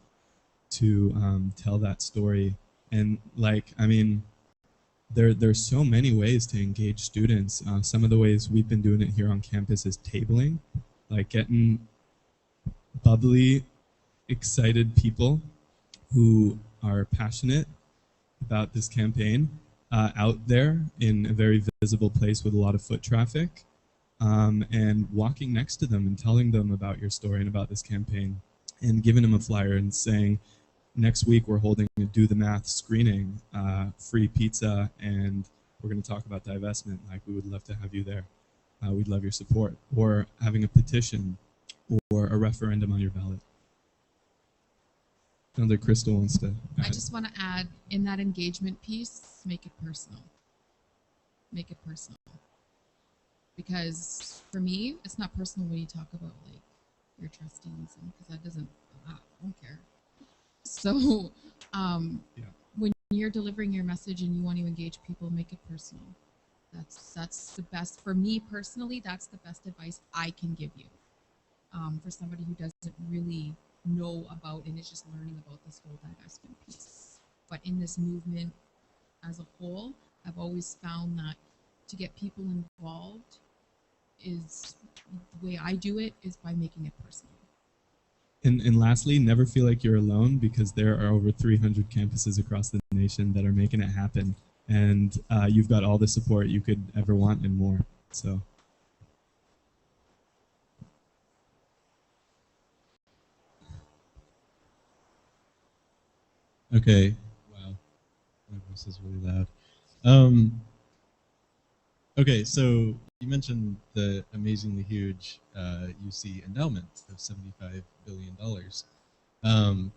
tell that story. And like, I mean, there's so many ways to engage students. Some of the ways we've been doing it here on campus is tabling, like getting bubbly, excited people who are passionate about this campaign out there in a very visible place with a lot of foot traffic, and walking next to them and telling them about your story and about this campaign, and giving them a flyer and saying, next week we're holding a Do the Math screening, free pizza, and we're going to talk about divestment. Like, we would love to have you there. We'd love your support. Or having a petition or a referendum on your ballot. Sounds like Crystal wants to add. I just want to add, in that engagement piece, make it personal. Make it personal. Because for me, it's not personal when you talk about like your trustees, and because that doesn't, I don't care. So when you're delivering your message and you want to engage people, make it personal. That's the best for me personally. That's the best advice I can give you for somebody who doesn't really know about and is just learning about this whole divestment piece. But in this movement as a whole, I've always found that to get people involved, is the way I do it is by making it personal. And lastly, never feel like you're alone, because there are over 300 campuses across the nation that are making it happen. And you've got all the support you could ever want and more. So. Okay. Wow. My voice is really loud. Okay, so you mentioned the amazingly huge UC endowment of $75 billion.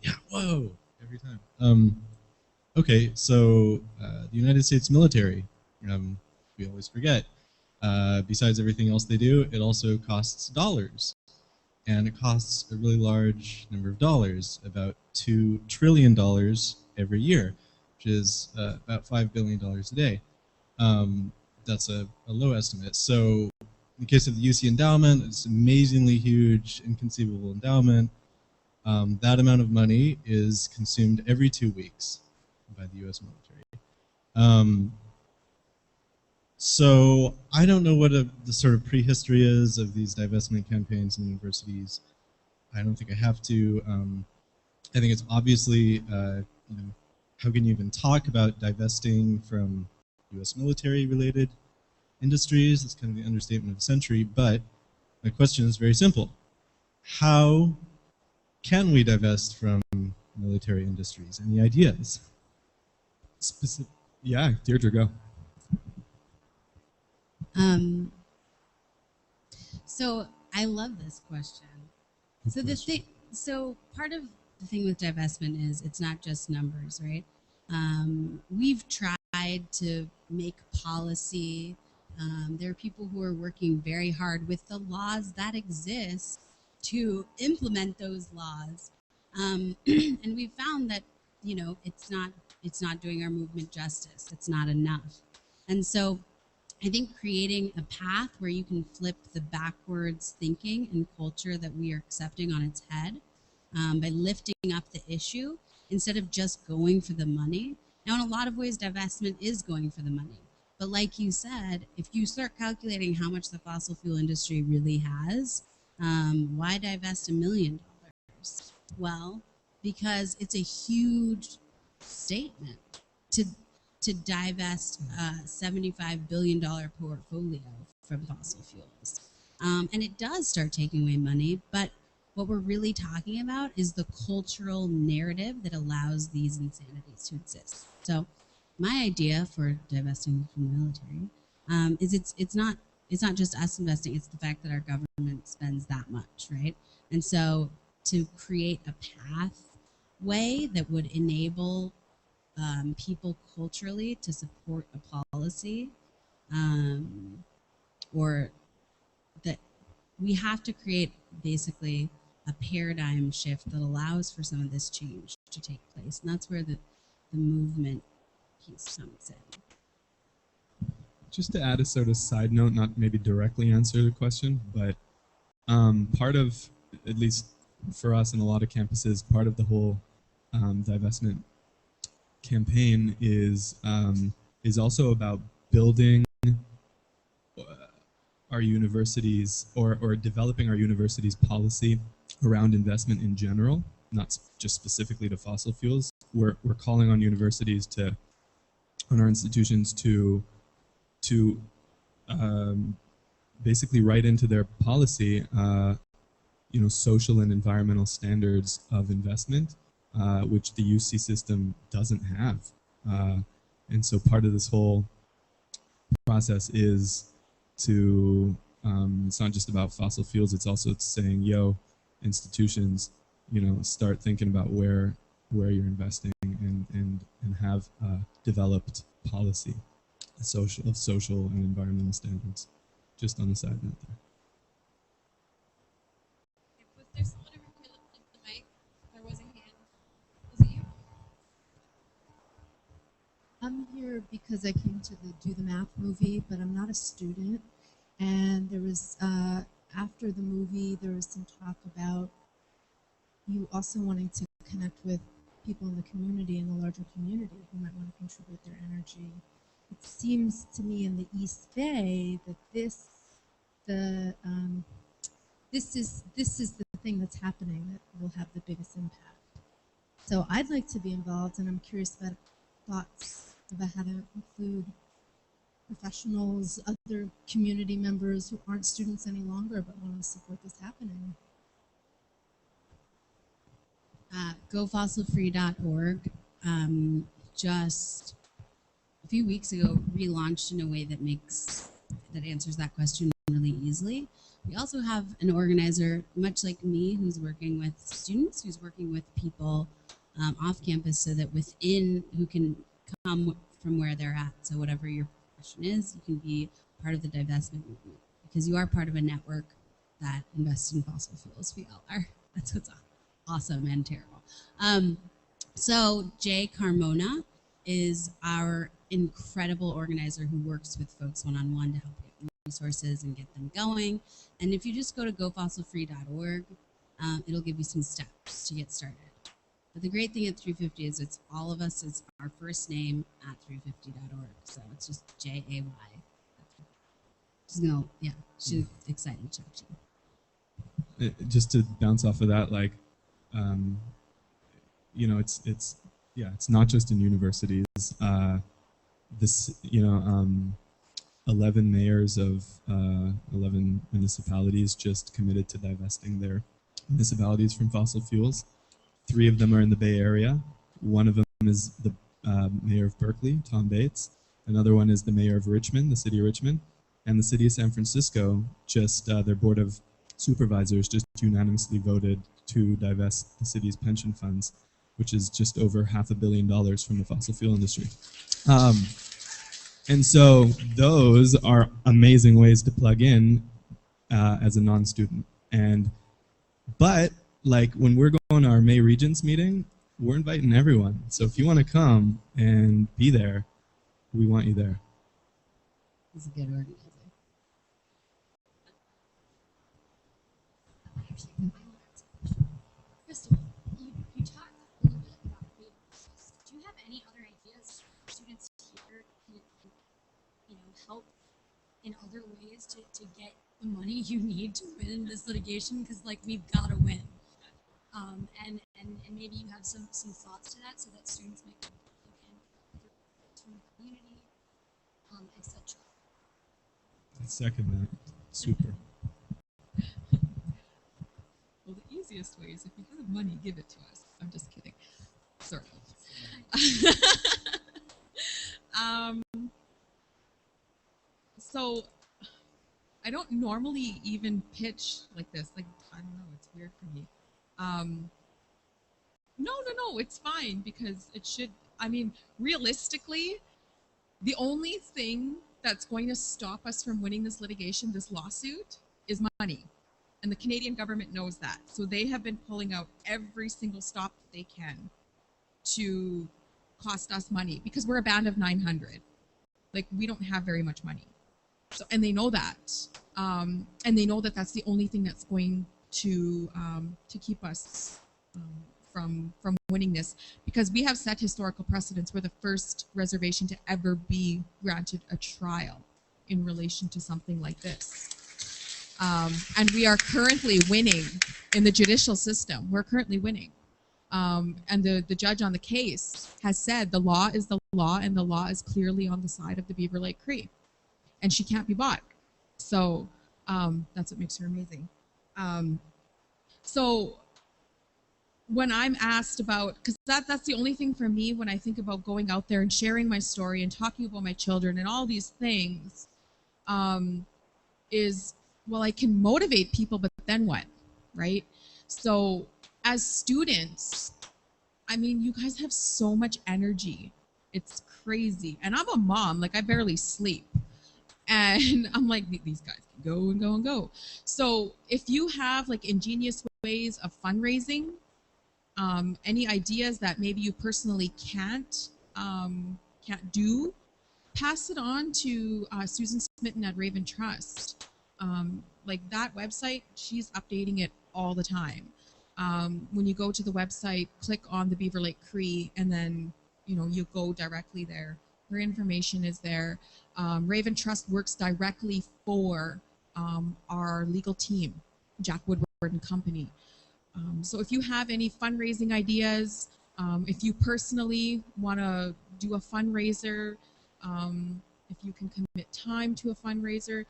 Yeah, whoa, every time. Okay, so the United States military, we always forget. Besides everything else they do, it also costs dollars. And it costs a really large number of dollars, about $2 trillion every year, which is about $5 billion a day. That's a low estimate. So in the case of the UC endowment, it's amazingly huge, inconceivable endowment. That amount of money is consumed every 2 weeks by the US military. So I don't know what the sort of prehistory is of these divestment campaigns in universities. I don't think I have to. I think it's obviously, how can you even talk about divesting from US military-related industries? That's kind of the understatement of the century. But my question is very simple. How can we divest from military industries? Any ideas? Yeah, Deirdre, go. So I love this question. So part of the thing with divestment is it's not just numbers, right? We've tried to make policy. There are people who are working very hard with the laws that exist to implement those laws, and we found that it's not doing our movement justice. It's not enough, and so I think creating a path where you can flip the backwards thinking and culture that we are accepting on its head, by lifting up the issue instead of just going for the money. Now, in a lot of ways, divestment is going for the money. But like you said, if you start calculating how much the fossil fuel industry really has, why divest $1 million? Well, because it's a huge statement to divest a $75 billion portfolio from fossil fuels. And it does start taking away money, but what we're really talking about is the cultural narrative that allows these insanities to exist. So my idea for divesting from the military is it's not just us investing, it's the fact that our government spends that much, right? And so to create a pathway that would enable people culturally to support a policy, or that we have to create basically a paradigm shift that allows for some of this change to take place. And that's where the movement piece comes in. Just to add a sort of side note, not maybe directly answer the question, but part of, at least for us in a lot of campuses, part of the whole divestment campaign is also about building our universities, or developing our universities' policy around investment in general, not just specifically to fossil fuels. We're calling on universities on our institutions to basically write into their policy, social and environmental standards of investment, which the UC system doesn't have. And so part of this whole process is to, it's not just about fossil fuels, it's also saying, yo, institutions, start thinking about where you're investing, and have developed policy, social and environmental standards. Just on the side note there. Was there someone over here looking at the mic? There was a hand. Was it you? I'm here because I came to do the math movie, but I'm not a student. And there was, after the movie, there was some talk about you also wanting to connect with people in the community, in the larger community, who might want to contribute their energy. It seems to me in the East Bay that the this is the thing that's happening that will have the biggest impact. So I'd like to be involved, and I'm curious about thoughts about how to include professionals, other community members who aren't students any longer but want to support this happening. GoFossilFree.org just a few weeks ago relaunched in a way that answers that question really easily. We also have an organizer, much like me, who's working with students, who's working with people off campus, so that within who can come from where they're at. So whatever your profession is, you can be part of the divestment movement because you are part of a network that invests in fossil fuels. We all are. That's what's awesome and terrible. So Jay Carmona is our incredible organizer who works with folks one-on-one to help get resources and get them going. And if you just go to gofossilfree.org, it'll give you some steps to get started. But the great thing at 350 is it's all of us, it's our first name at 350.org. So it's just JAY. She's excited to talk to you. Just to bounce off of that, like, it's not just in universities. 11 mayors of 11 municipalities just committed to divesting their municipalities from fossil fuels. 3 of them are in the Bay Area. One of them is the mayor of Berkeley, Tom Bates. Another one is the mayor of Richmond, the city of Richmond. And the city of San Francisco, just their board of supervisors just unanimously voted to divest the city's pension funds, which is just over $500 million from the fossil fuel industry. And so those are amazing ways to plug in as a non-student. But like when we're going to our May Regents meeting, we're inviting everyone. So if you want to come and be there, we want you there. He's a good organizer. Crystal, you talked a little bit about waivers. Do you have any other ideas for students here can help in other ways to get the money you need to win this litigation? Because like we've got to win. And maybe you have some thoughts to that so that students might plug in from the community, etc. I second that. Super. Well, the easiest way is if you have money, give it to us. I'm just kidding. Sort of. So I don't normally even pitch like this. Like, I don't know, it's weird for me. No, it's fine because it should, I mean, realistically, the only thing that's going to stop us from winning this litigation, this lawsuit, is money. And the Canadian government knows that. So they have been pulling out every single stop that they can to cost us money because we're a band of 900. Like, we don't have very much money. So, and they know that. And they know that that's the only thing that's going to keep us from winning this, because we have set historical precedents. We're the first reservation to ever be granted a trial in relation to something like this. And we are currently winning in the judicial system. We're currently winning. And the judge on the case has said the law is the law, and the law is clearly on the side of the Beaver Lake Cree. And she can't be bought. So that's what makes her amazing. So when I'm asked about, because that's the only thing for me when I think about going out there and sharing my story and talking about my children and all these things, is, well, I can motivate people, but then what, right? So as students, I mean, you guys have so much energy. It's crazy. And I'm a mom, like I barely sleep. And I'm like, these guys can go and go and go. So if you have like ingenious ways of fundraising, any ideas that maybe you personally can't do, pass it on to Susan Smitten at Raven Trust. Like that website, she's updating it all the time. When you go to the website, click on the Beaver Lake Cree, and then you go directly there. Her information is there. Raven Trust works directly for our legal team, Jack Woodward and Company. So if you have any fundraising ideas, if you personally want to do a fundraiser, if you can commit time to a fundraiser,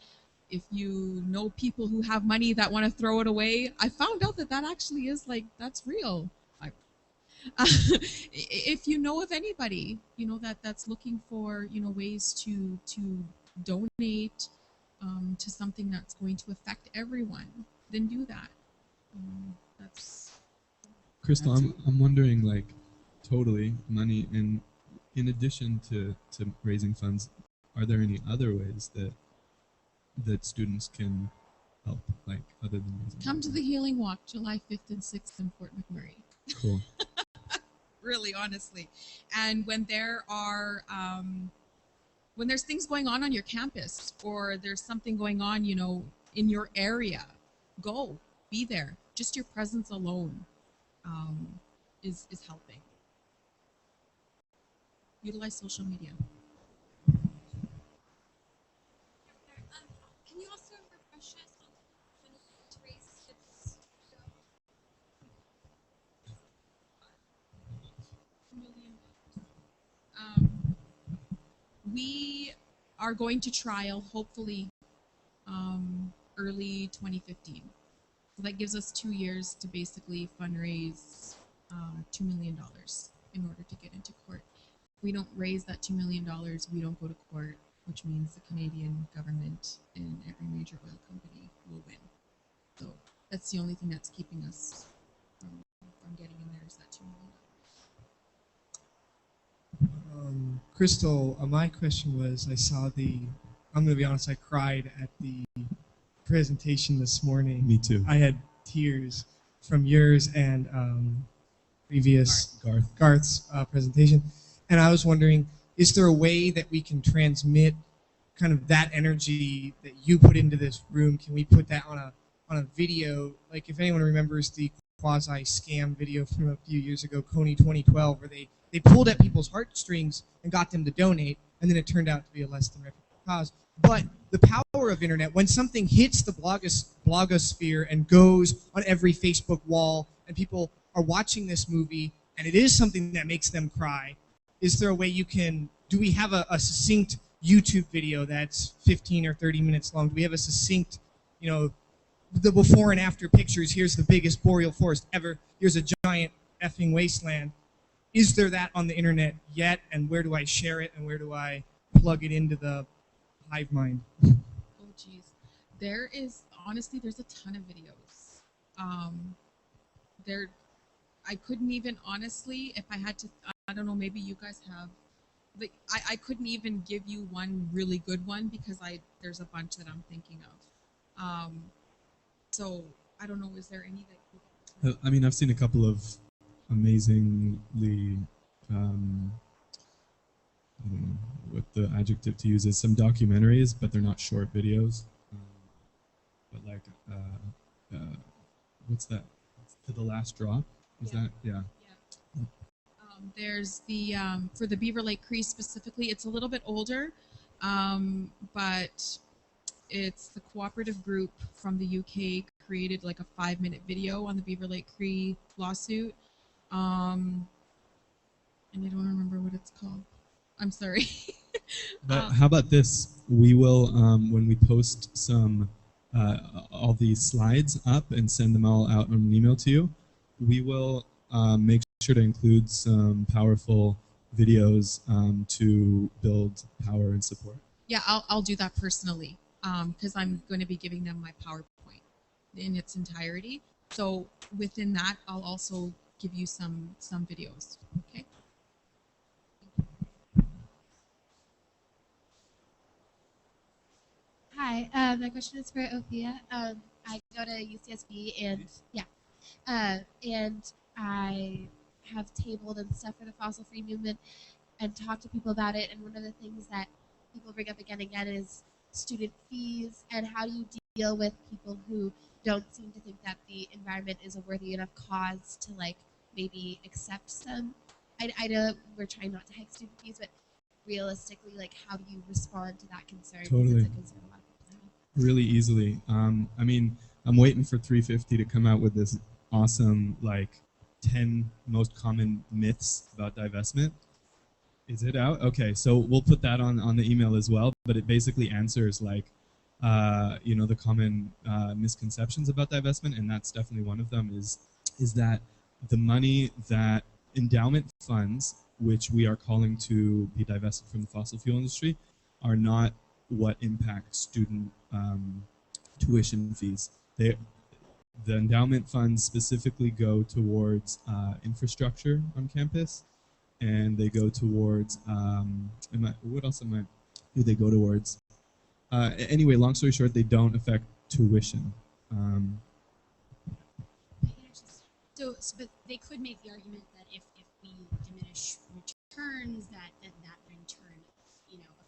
if you know people who have money that want to throw it away, I found out that that actually is like, that's real. If you know of anybody, you know, that's looking for, you know, ways to donate to something that's going to affect everyone, then do that. That's Crystal, I'm wondering, like, totally money in addition to raising funds, are there any other ways that students can help, like, other than raising come funds? to the Healing Walk, July 5th and 6th in Fort McMurray. Cool. Really, honestly. And when there are when there's things going on your campus, or there's something going on, you know, in your area, go, be there. Just your presence alone is helping. Utilize social media. Can you also refresh us on when to raise kids? We are going to trial hopefully early 2015. So that gives us 2 years to basically fundraise $2 million in order to get into court. If we don't raise that $2 million, we don't go to court, which means the Canadian government and every major oil company will win. So that's the only thing that's keeping us from getting in there, is that $2 million. Crystal, my question was, I'm going to be honest, I cried at the presentation this morning. Me too. I had tears from yours and previous Garth's presentation. And I was wondering, is there a way that we can transmit kind of that energy that you put into this room? Can we put that on a video? Like, if anyone remembers the quasi-scam video from a few years ago, Coney 2012, where they pulled at people's heartstrings and got them to donate, and then it turned out to be a less than reputable cause. But the power of internet, when something hits the blogosphere and goes on every Facebook wall, and people are watching this movie, and it is something that makes them cry, is there a way do we have a succinct YouTube video that's 15 or 30 minutes long? Do we have a succinct, you know, the before and after pictures? Here's the biggest boreal forest ever. Here's a giant effing wasteland. Is there that on the internet yet? And where do I share it? And where do I plug it into the hive mind? Oh, geez. There's a ton of videos. I couldn't even, honestly, if I had to, I don't know, maybe you guys have, like, I couldn't even give you one really good one, because there's a bunch that I'm thinking of. So I don't know, is there any that I mean, I've seen a couple of amazingly, I don't know what the adjective to use is, some documentaries, but they're not short videos. But like, what's that? To the Last Drop? Is that? Yeah. There's the for the Beaver Lake Cree specifically, it's a little bit older, but it's the cooperative group from the UK created like a 5-minute video on the Beaver Lake Cree lawsuit, and I don't remember what it's called. I'm sorry. But how about this? We will, when we post all these slides up and send them all out on an email to you, we will make sure to include some powerful videos to build power and support. Yeah, I'll do that personally, because I'm going to be giving them my PowerPoint in its entirety. So within that, I'll also give you some videos. Okay. Hi, my question is for Ophia. I go to UCSB, and and I have tabled and stuff for the fossil-free movement and talked to people about it. And one of the things that people bring up again and again is student fees, and how do you deal with people who don't seem to think that the environment is a worthy enough cause to like maybe accept some. I know we're trying not to hike student fees, but realistically, like, how do you respond to that concern? Because Totally. it's a concern a lot of people have. really easily. I mean, I'm waiting for 350 to come out with this awesome, like, 10 most common myths about divestment. Is it out? Okay, so we'll put that on the email as well. But it basically answers like, the common misconceptions about divestment, and that's definitely one of them. Is that the money that endowment funds, which we are calling to be divested from the fossil fuel industry, are not what impact student tuition fees. The endowment funds specifically go towards infrastructure on campus, and they go towards what else do they go towards? Anyway, long story short, they don't affect tuition. But they could make the argument that if we diminish returns, that in turn,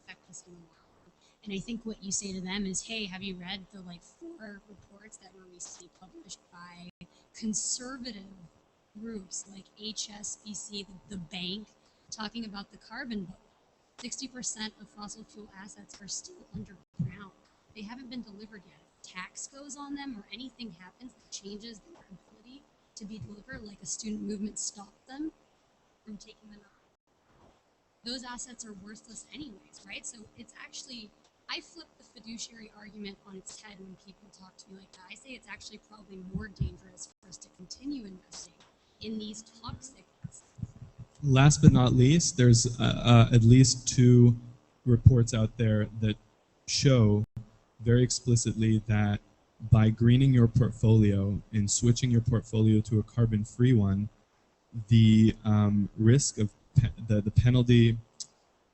affect us in the long run. And I think what you say to them is, hey, have you read the 4 reports that were recently published by conservative groups like HSBC, the bank, talking about the carbon bubble? 60% of fossil fuel assets are still underground. They haven't been delivered yet. If tax goes on them or anything happens that changes their ability to be delivered, like a student movement stopped them from taking them out, those assets are worthless anyways, right? So it's actually, I flip the fiduciary argument on its head when people talk to me like that. I say it's actually probably more dangerous for us to continue investing in these toxic assets. Last but not least, there's at least 2 reports out there that show very explicitly that by greening your portfolio and switching your portfolio to a carbon-free one, the risk of the penalty,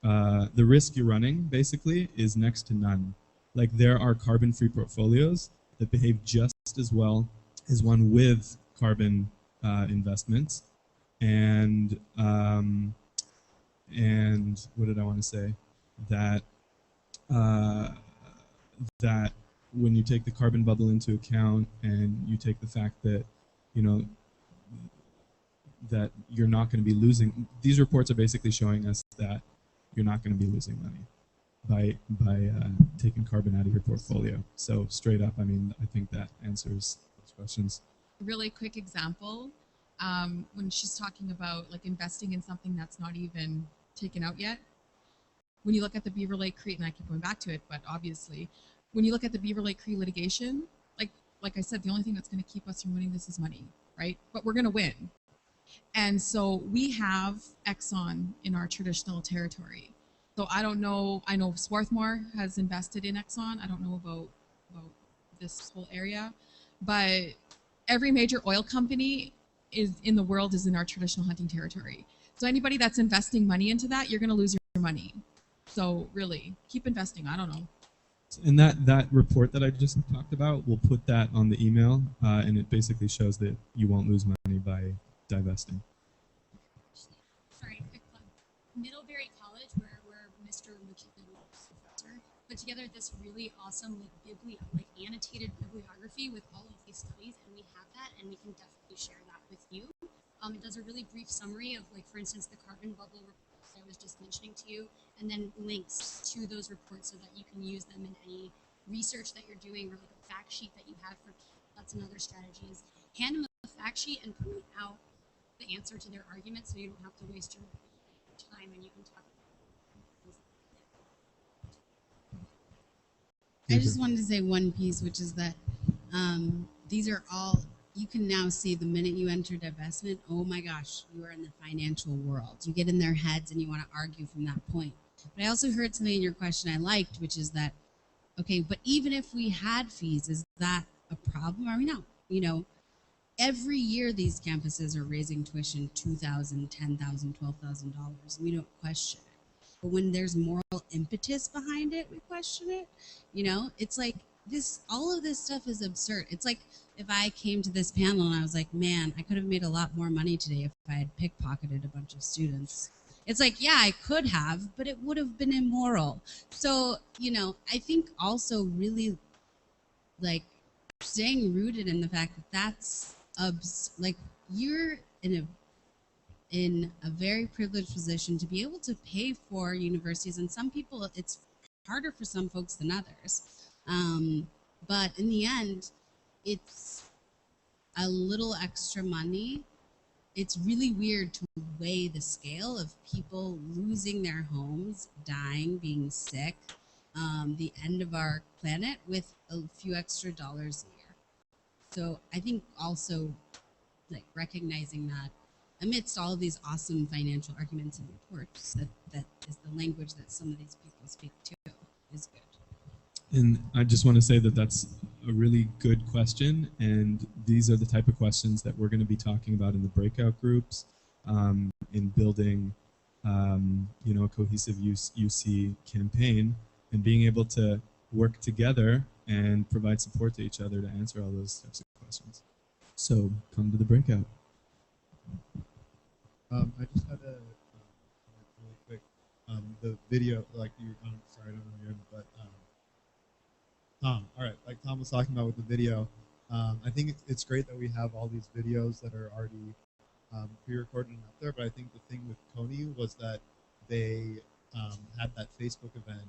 the risk you're running basically is next to none. Like, there are carbon-free portfolios that behave just as well as one with carbon investments. And what did I want to say? That that when you take the carbon bubble into account and you take the fact that that you're not going to be losing, these reports are basically showing us that you're not going to be losing money by taking carbon out of your portfolio. So straight up, I mean, I think that answers those questions. Really quick example, when she's talking about like investing in something that's not even taken out yet. When you look at the Beaver Lake Cree, and I keep going back to it, but obviously, when you look at the Beaver Lake Cree litigation, like I said, the only thing that's going to keep us from winning this is money, right? But we're going to win. And so we have Exxon in our traditional territory. So I don't know, I know Swarthmore has invested in Exxon. I don't know about this whole area, but every major oil company is in the world is in our traditional hunting territory. So anybody that's investing money into that, you're going to lose your money. So really, keep investing. I don't know. And that report that I just talked about, we'll put that on the email, and it basically shows that you won't lose money by divesting. Sorry, quick plug. Middlebury College, where Mr. McKinnon was professor, put together this really awesome annotated bibliography with all of these studies, and we have that, and we can definitely share that with you. It does a really brief summary of, for instance, the carbon bubble report I was just mentioning to you, and then links to those reports so that you can use them in any research that you're doing, or like a fact sheet that you have for. That's another strategy, is hand them a fact sheet and point out the answer to their argument, so you don't have to waste your time and you can talk about it. I just wanted to say one piece, which is that these are all, you can now see the minute you enter divestment, oh my gosh, you are in the financial world. You get in their heads and you want to argue from that point. But I also heard something in your question I liked, which is that, okay, but even if we had fees, is that a problem? Are we not? Every year these campuses are raising tuition $2,000, $10,000, $12,000. We don't question it. But when there's moral impetus behind it, we question it. It's like this, all of this stuff is absurd. It's like if I came to this panel and I was like, man, I could have made a lot more money today if I had pickpocketed a bunch of students. It's like, yeah, I could have, but it would have been immoral. So, I think also really staying rooted in the fact that that's you're in a very privileged position to be able to pay for universities, and some people, it's harder for some folks than others. But in the end, it's a little extra money. It's really weird to weigh the scale of people losing their homes, dying, being sick, the end of our planet with a few extra dollars a year. So I think also like recognizing that amidst all of these awesome financial arguments and reports, that is the language that some of these people speak to is good. And I just want to say that that's a really good question, and these are the type of questions that we're going to be talking about in the breakout groups, in building, a cohesive UC campaign, and being able to work together and provide support to each other to answer all those types of questions. So come to the breakout. I just had a really quick the video, like you. Sorry, I don't know your name, but Tom. All right, like Tom was talking about with the video. I think it's great that we have all these videos that are already pre-recorded and up there. But I think the thing with Coney was that they had that Facebook event,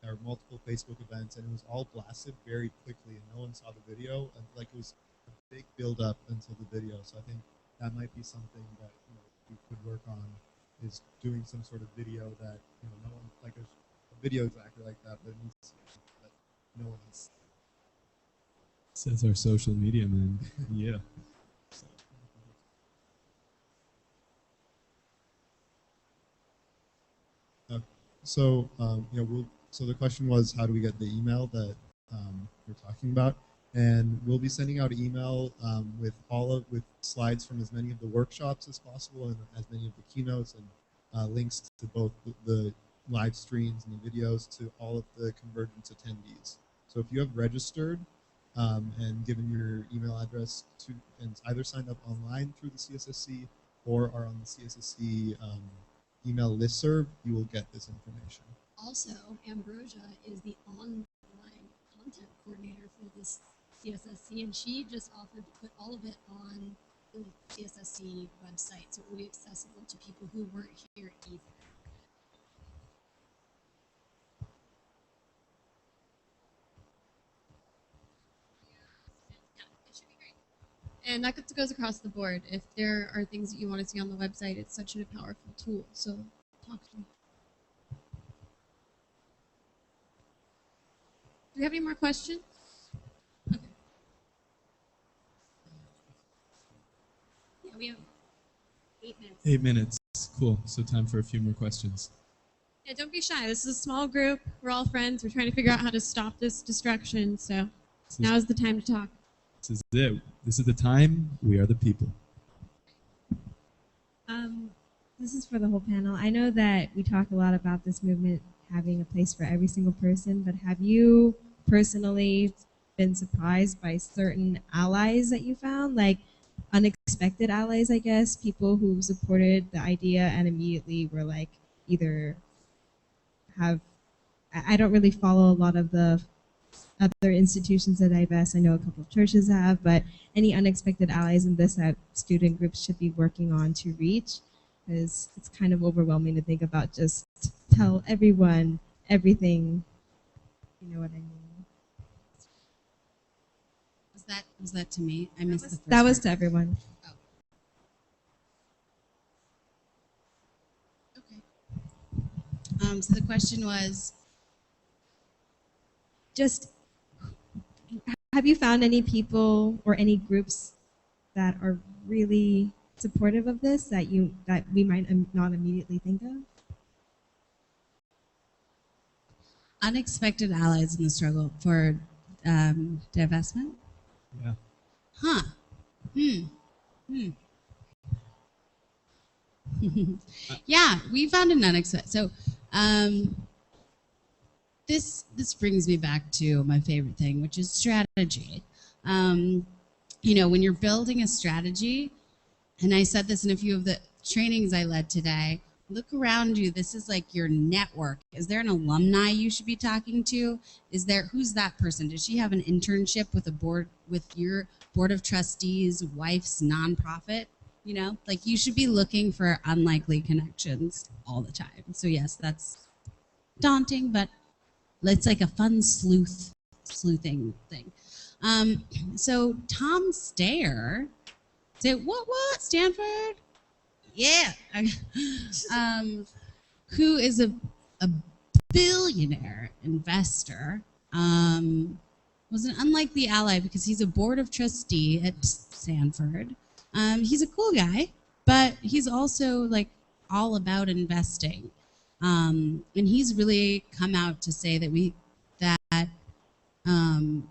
or multiple Facebook events, and it was all blasted very quickly, and no one saw the video. And like it was a big build-up until the video. So I think that might be something that we could work on, is doing some sort of video that no one, like a video exactly like that, but it needs to be that no one has. Says our social media man. Yeah. So so the question was, how do we get the email that we're talking about? And we'll be sending out an email with slides from as many of the workshops as possible, and as many of the keynotes, and links to both the live streams and the videos to all of the Convergence attendees. So if you have registered and given your email address to, and either signed up online through the CSSC or are on the CSSC email listserv, you will get this information. Also, Ambrosia is the online content coordinator for this CSSC, and she just offered to put all of it on the CSSC website, so it will be accessible to people who weren't here either. And that goes across the board. If there are things that you want to see on the website, it's such a powerful tool. So talk to me. Do we have any more questions? Okay. Yeah, we have 8 minutes. 8 minutes. Cool. So time for a few more questions. Yeah, don't be shy. This is a small group. We're all friends. We're trying to figure out how to stop this distraction. So now is the time to talk. This is it. This is the time. We are the people. This is for the whole panel. I know that we talk a lot about this movement having a place for every single person, but have you personally been surprised by certain allies that you found, like unexpected allies, I guess, people who supported the idea and immediately were like either have, I don't really follow a lot of the other institutions that divest. I know a couple of churches have, but any unexpected allies in this that student groups should be working on to reach? Because it's kind of overwhelming to think about just tell everyone everything. You know what I mean? Was that to me? I missed the first That was part. to everyone. Oh. Okay. So the question was, Just have you found any people or any groups that are really supportive of this that we might not immediately think of? unexpected allies in the struggle for divestment? Yeah. Huh. Yeah, we found an unexpected. So this brings me back to my favorite thing, which is strategy. When you're building a strategy, and I said this in a few of the trainings I led today, look around you. This is like your network. Is there an alumni you should be talking to? Who's that person? Does she have an internship with your board of trustees wife's nonprofit? You should be looking for unlikely connections all the time. So yes, that's daunting, but it's like a fun sleuth sleuthing thing. So Tom Stayer, say what Stanford? Yeah. Who is a billionaire investor, was an unlikely ally because he's a board of trustee at Stanford. He's a cool guy, but he's also like all about investing. And he's really come out to say that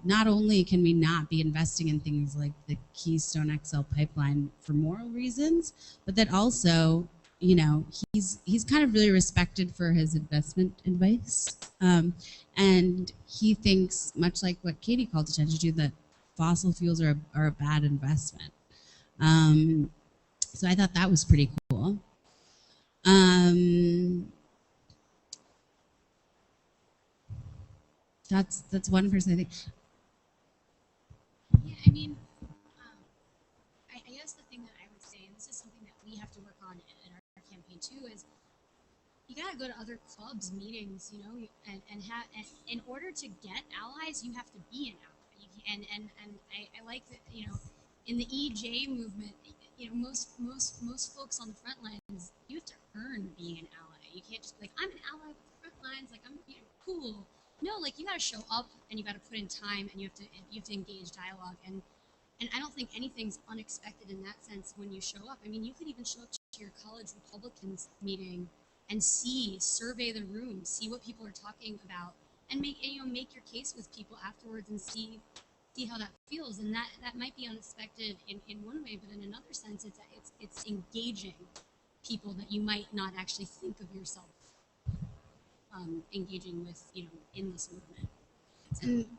not only can we not be investing in things like the Keystone XL pipeline for moral reasons, but that also, he's kind of really respected for his investment advice. And he thinks, much like what Katie called attention to, that fossil fuels are a bad investment. So I thought that was pretty cool. That's one person I think. Yeah, I mean, I guess the thing that I would say, and this is something that we have to work on in our campaign too, is you gotta go to other clubs, meetings, and in order to get allies, you have to be an ally. And I like that, in the EJ movement, most folks on the front lines, you have to earn being an ally. You can't just be like, I'm an ally with the front lines, like I'm cool. No, like you gotta show up and you gotta put in time and you have to engage dialogue and I don't think anything's unexpected in that sense when you show up. I mean, you could even show up to your college Republicans meeting and survey the room, see what people are talking about, and make your case with people afterwards and see how that feels. And that might be unexpected in one way, but in another sense, it's engaging people that you might not actually think of yourself engaging with, in this movement.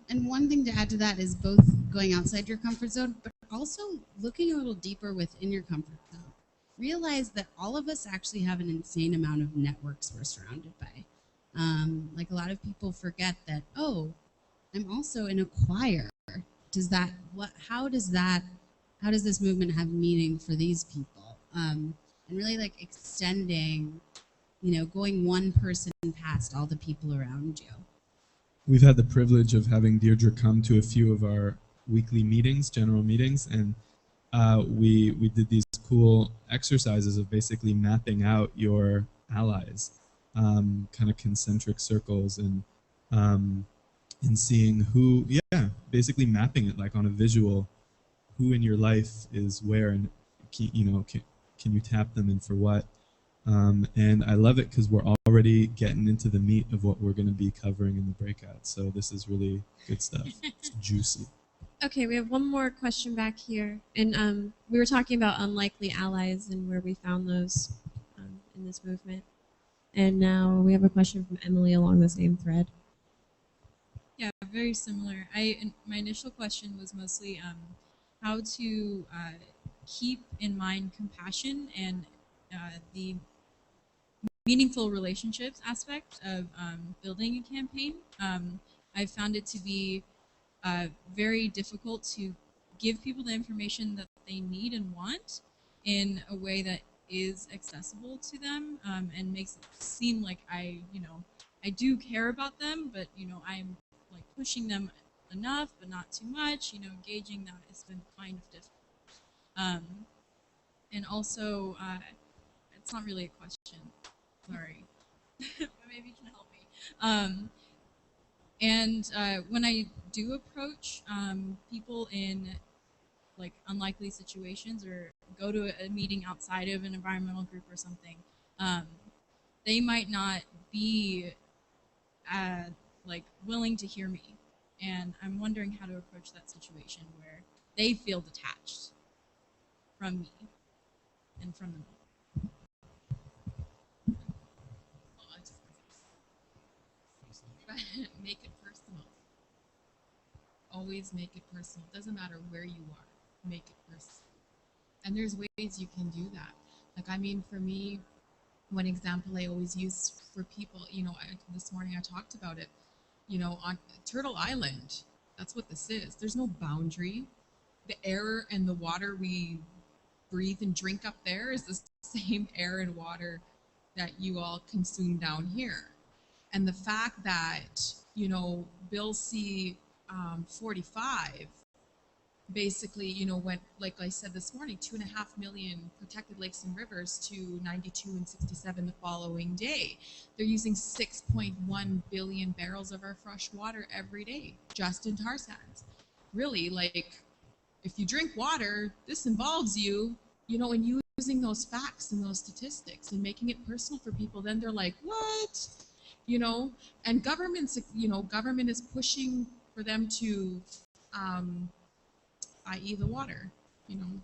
And one thing to add to that is both going outside your comfort zone, but also looking a little deeper within your comfort zone. Realize that all of us actually have an insane amount of networks we're surrounded by. Like a lot of people forget that, oh, I'm also in a choir. How does this movement have meaning for these people? And really like extending, going one person past all the people around you. We've had the privilege of having Deirdre come to a few of our weekly meetings, general meetings, and we did these cool exercises of basically mapping out your allies, kind of concentric circles, and seeing who, basically mapping it like on a visual, who in your life is where, and can you tap them and for what. And I love it because we're already getting into the meat of what we're going to be covering in the breakout. So this is really good stuff. It's juicy. Okay, we have one more question back here. And we were talking about unlikely allies and where we found those in this movement. And now we have a question from Emily along the same thread. Yeah, very similar. My initial question was mostly how to keep in mind compassion and the meaningful relationships aspect of building a campaign. I found it to be very difficult to give people the information that they need and want in a way that is accessible to them and makes it seem like I do care about them, but I'm like pushing them enough, but not too much. Gauging that has been kind of difficult. And also, it's not really a question. Sorry, but maybe you can help me. And when I do approach people in like unlikely situations or go to a meeting outside of an environmental group or something, they might not be like willing to hear me. And I'm wondering how to approach that situation where they feel detached from me and from the movement. Make it personal. Always make it personal. Doesn't matter where you are. Make it personal. And there's ways you can do that. Like, I mean, for me, one example I always use for people, this morning I talked about it, on Turtle Island. That's what this is. There's no boundary. The air and the water we breathe and drink up there is the same air and water that you all consume down here. And the fact that, Bill C. 45, basically, went, like I said this morning, 2.5 million protected lakes and rivers to 92 and 67 the following day. They're using 6.1 billion barrels of our fresh water every day, just in tar sands. Really, like, if you drink water, this involves you, and using those facts and those statistics and making it personal for people. Then they're like, what? And government is pushing for them to, i.e. the water,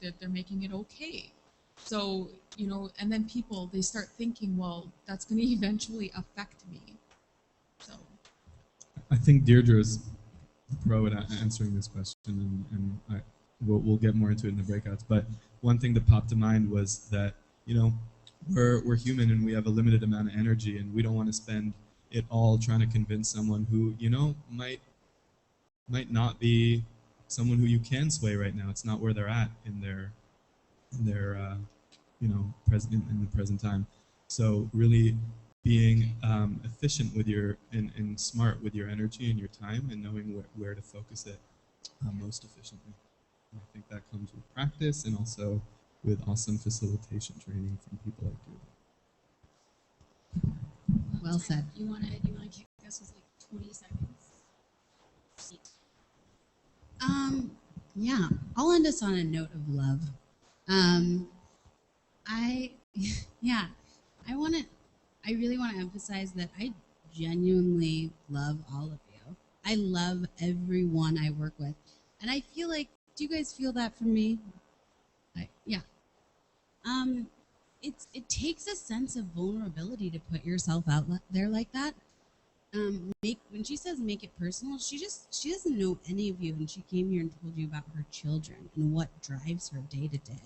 that they're making it okay. So, and then people, they start thinking, well, that's going to eventually affect me. So I think Deirdre's pro at answering this question, and we'll get more into it in the breakouts. But one thing that popped to mind was that, we're human and we have a limited amount of energy, and we don't want to spend it all trying to convince someone who, might not be someone who you can sway right now. It's not where they're at in their present in the present time. So really being efficient with and smart with your energy and your time, and knowing where to focus it most efficiently. And I think that comes with practice and also with awesome facilitation training from people like you. Well said. You wanna kick us with like 20 seconds? Yeah, I'll end us on a note of love. I really want to emphasize that I genuinely love all of you. I love everyone I work with. And I feel like, do you guys feel that from me? Yeah. It takes a sense of vulnerability to put yourself out there like that. When she says make it personal, she doesn't know any of you, and she came here and told you about her children and what drives her day to day.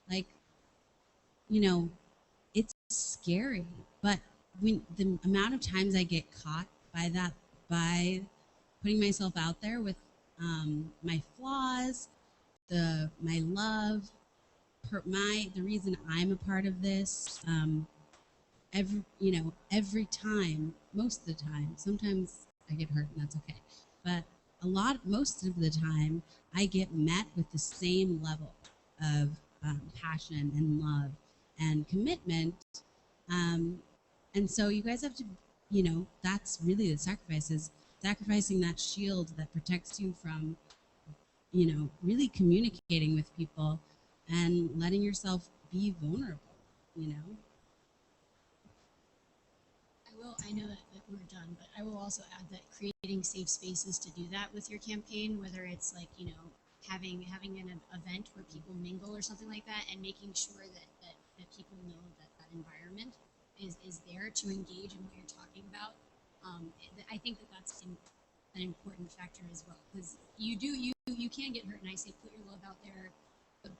Like, it's scary, but when the amount of times I get caught by that, by putting myself out there with my flaws, my love, the reason I'm a part of this, every time, most of the time, sometimes I get hurt and that's okay, but most of the time, I get met with the same level of passion and love and commitment. And so you guys have to, that's really the sacrifice, is sacrificing that shield that protects you from, really communicating with people and letting yourself be vulnerable, I know that we're done, but I will also add that creating safe spaces to do that with your campaign, whether it's like, having an event where people mingle or something like that, and making sure that people know that environment is there to engage in what you're talking about. I think that's an important factor as well, because you can get hurt, and I say put your love out there,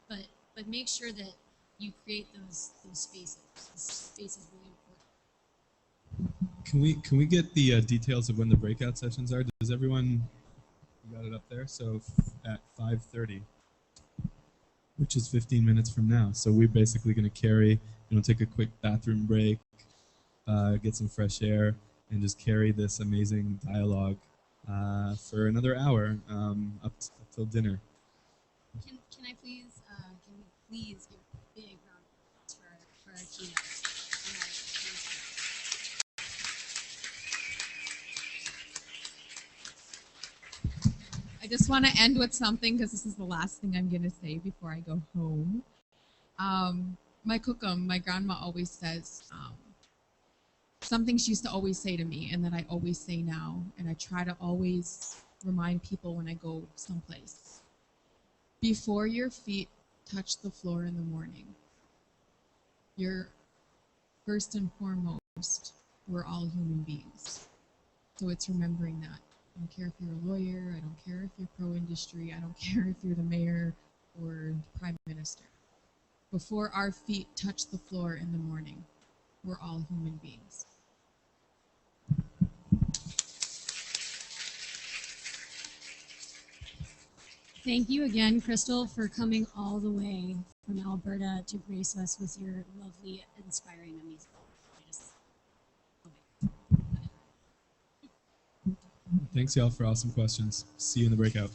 but make sure that you create those spaces. This space is really important. Can we get the details of when the breakout sessions are? Does everyone, you got it up there? So at 5:30, which is 15 minutes from now. So we're basically going to take a quick bathroom break, get some fresh air, and just carry this amazing dialogue for another hour up till dinner. Can we please give a big round of applause for our keynote? I just want to end with something, because this is the last thing I'm going to say before I go home. My kukum, my grandma always says something she used to always say to me, and that I always say now, and I try to always remind people when I go someplace. Before your feet touch the floor in the morning, you're first and foremost, we're all human beings. So it's remembering that. I don't care if you're a lawyer, I don't care if you're pro-industry, I don't care if you're the mayor or the prime minister. Before our feet touch the floor in the morning, we're all human beings. Thank you again, Crystal, for coming all the way from Alberta to grace us with your lovely, inspiring, amazing. Thanks, y'all, for awesome questions. See you in the breakout.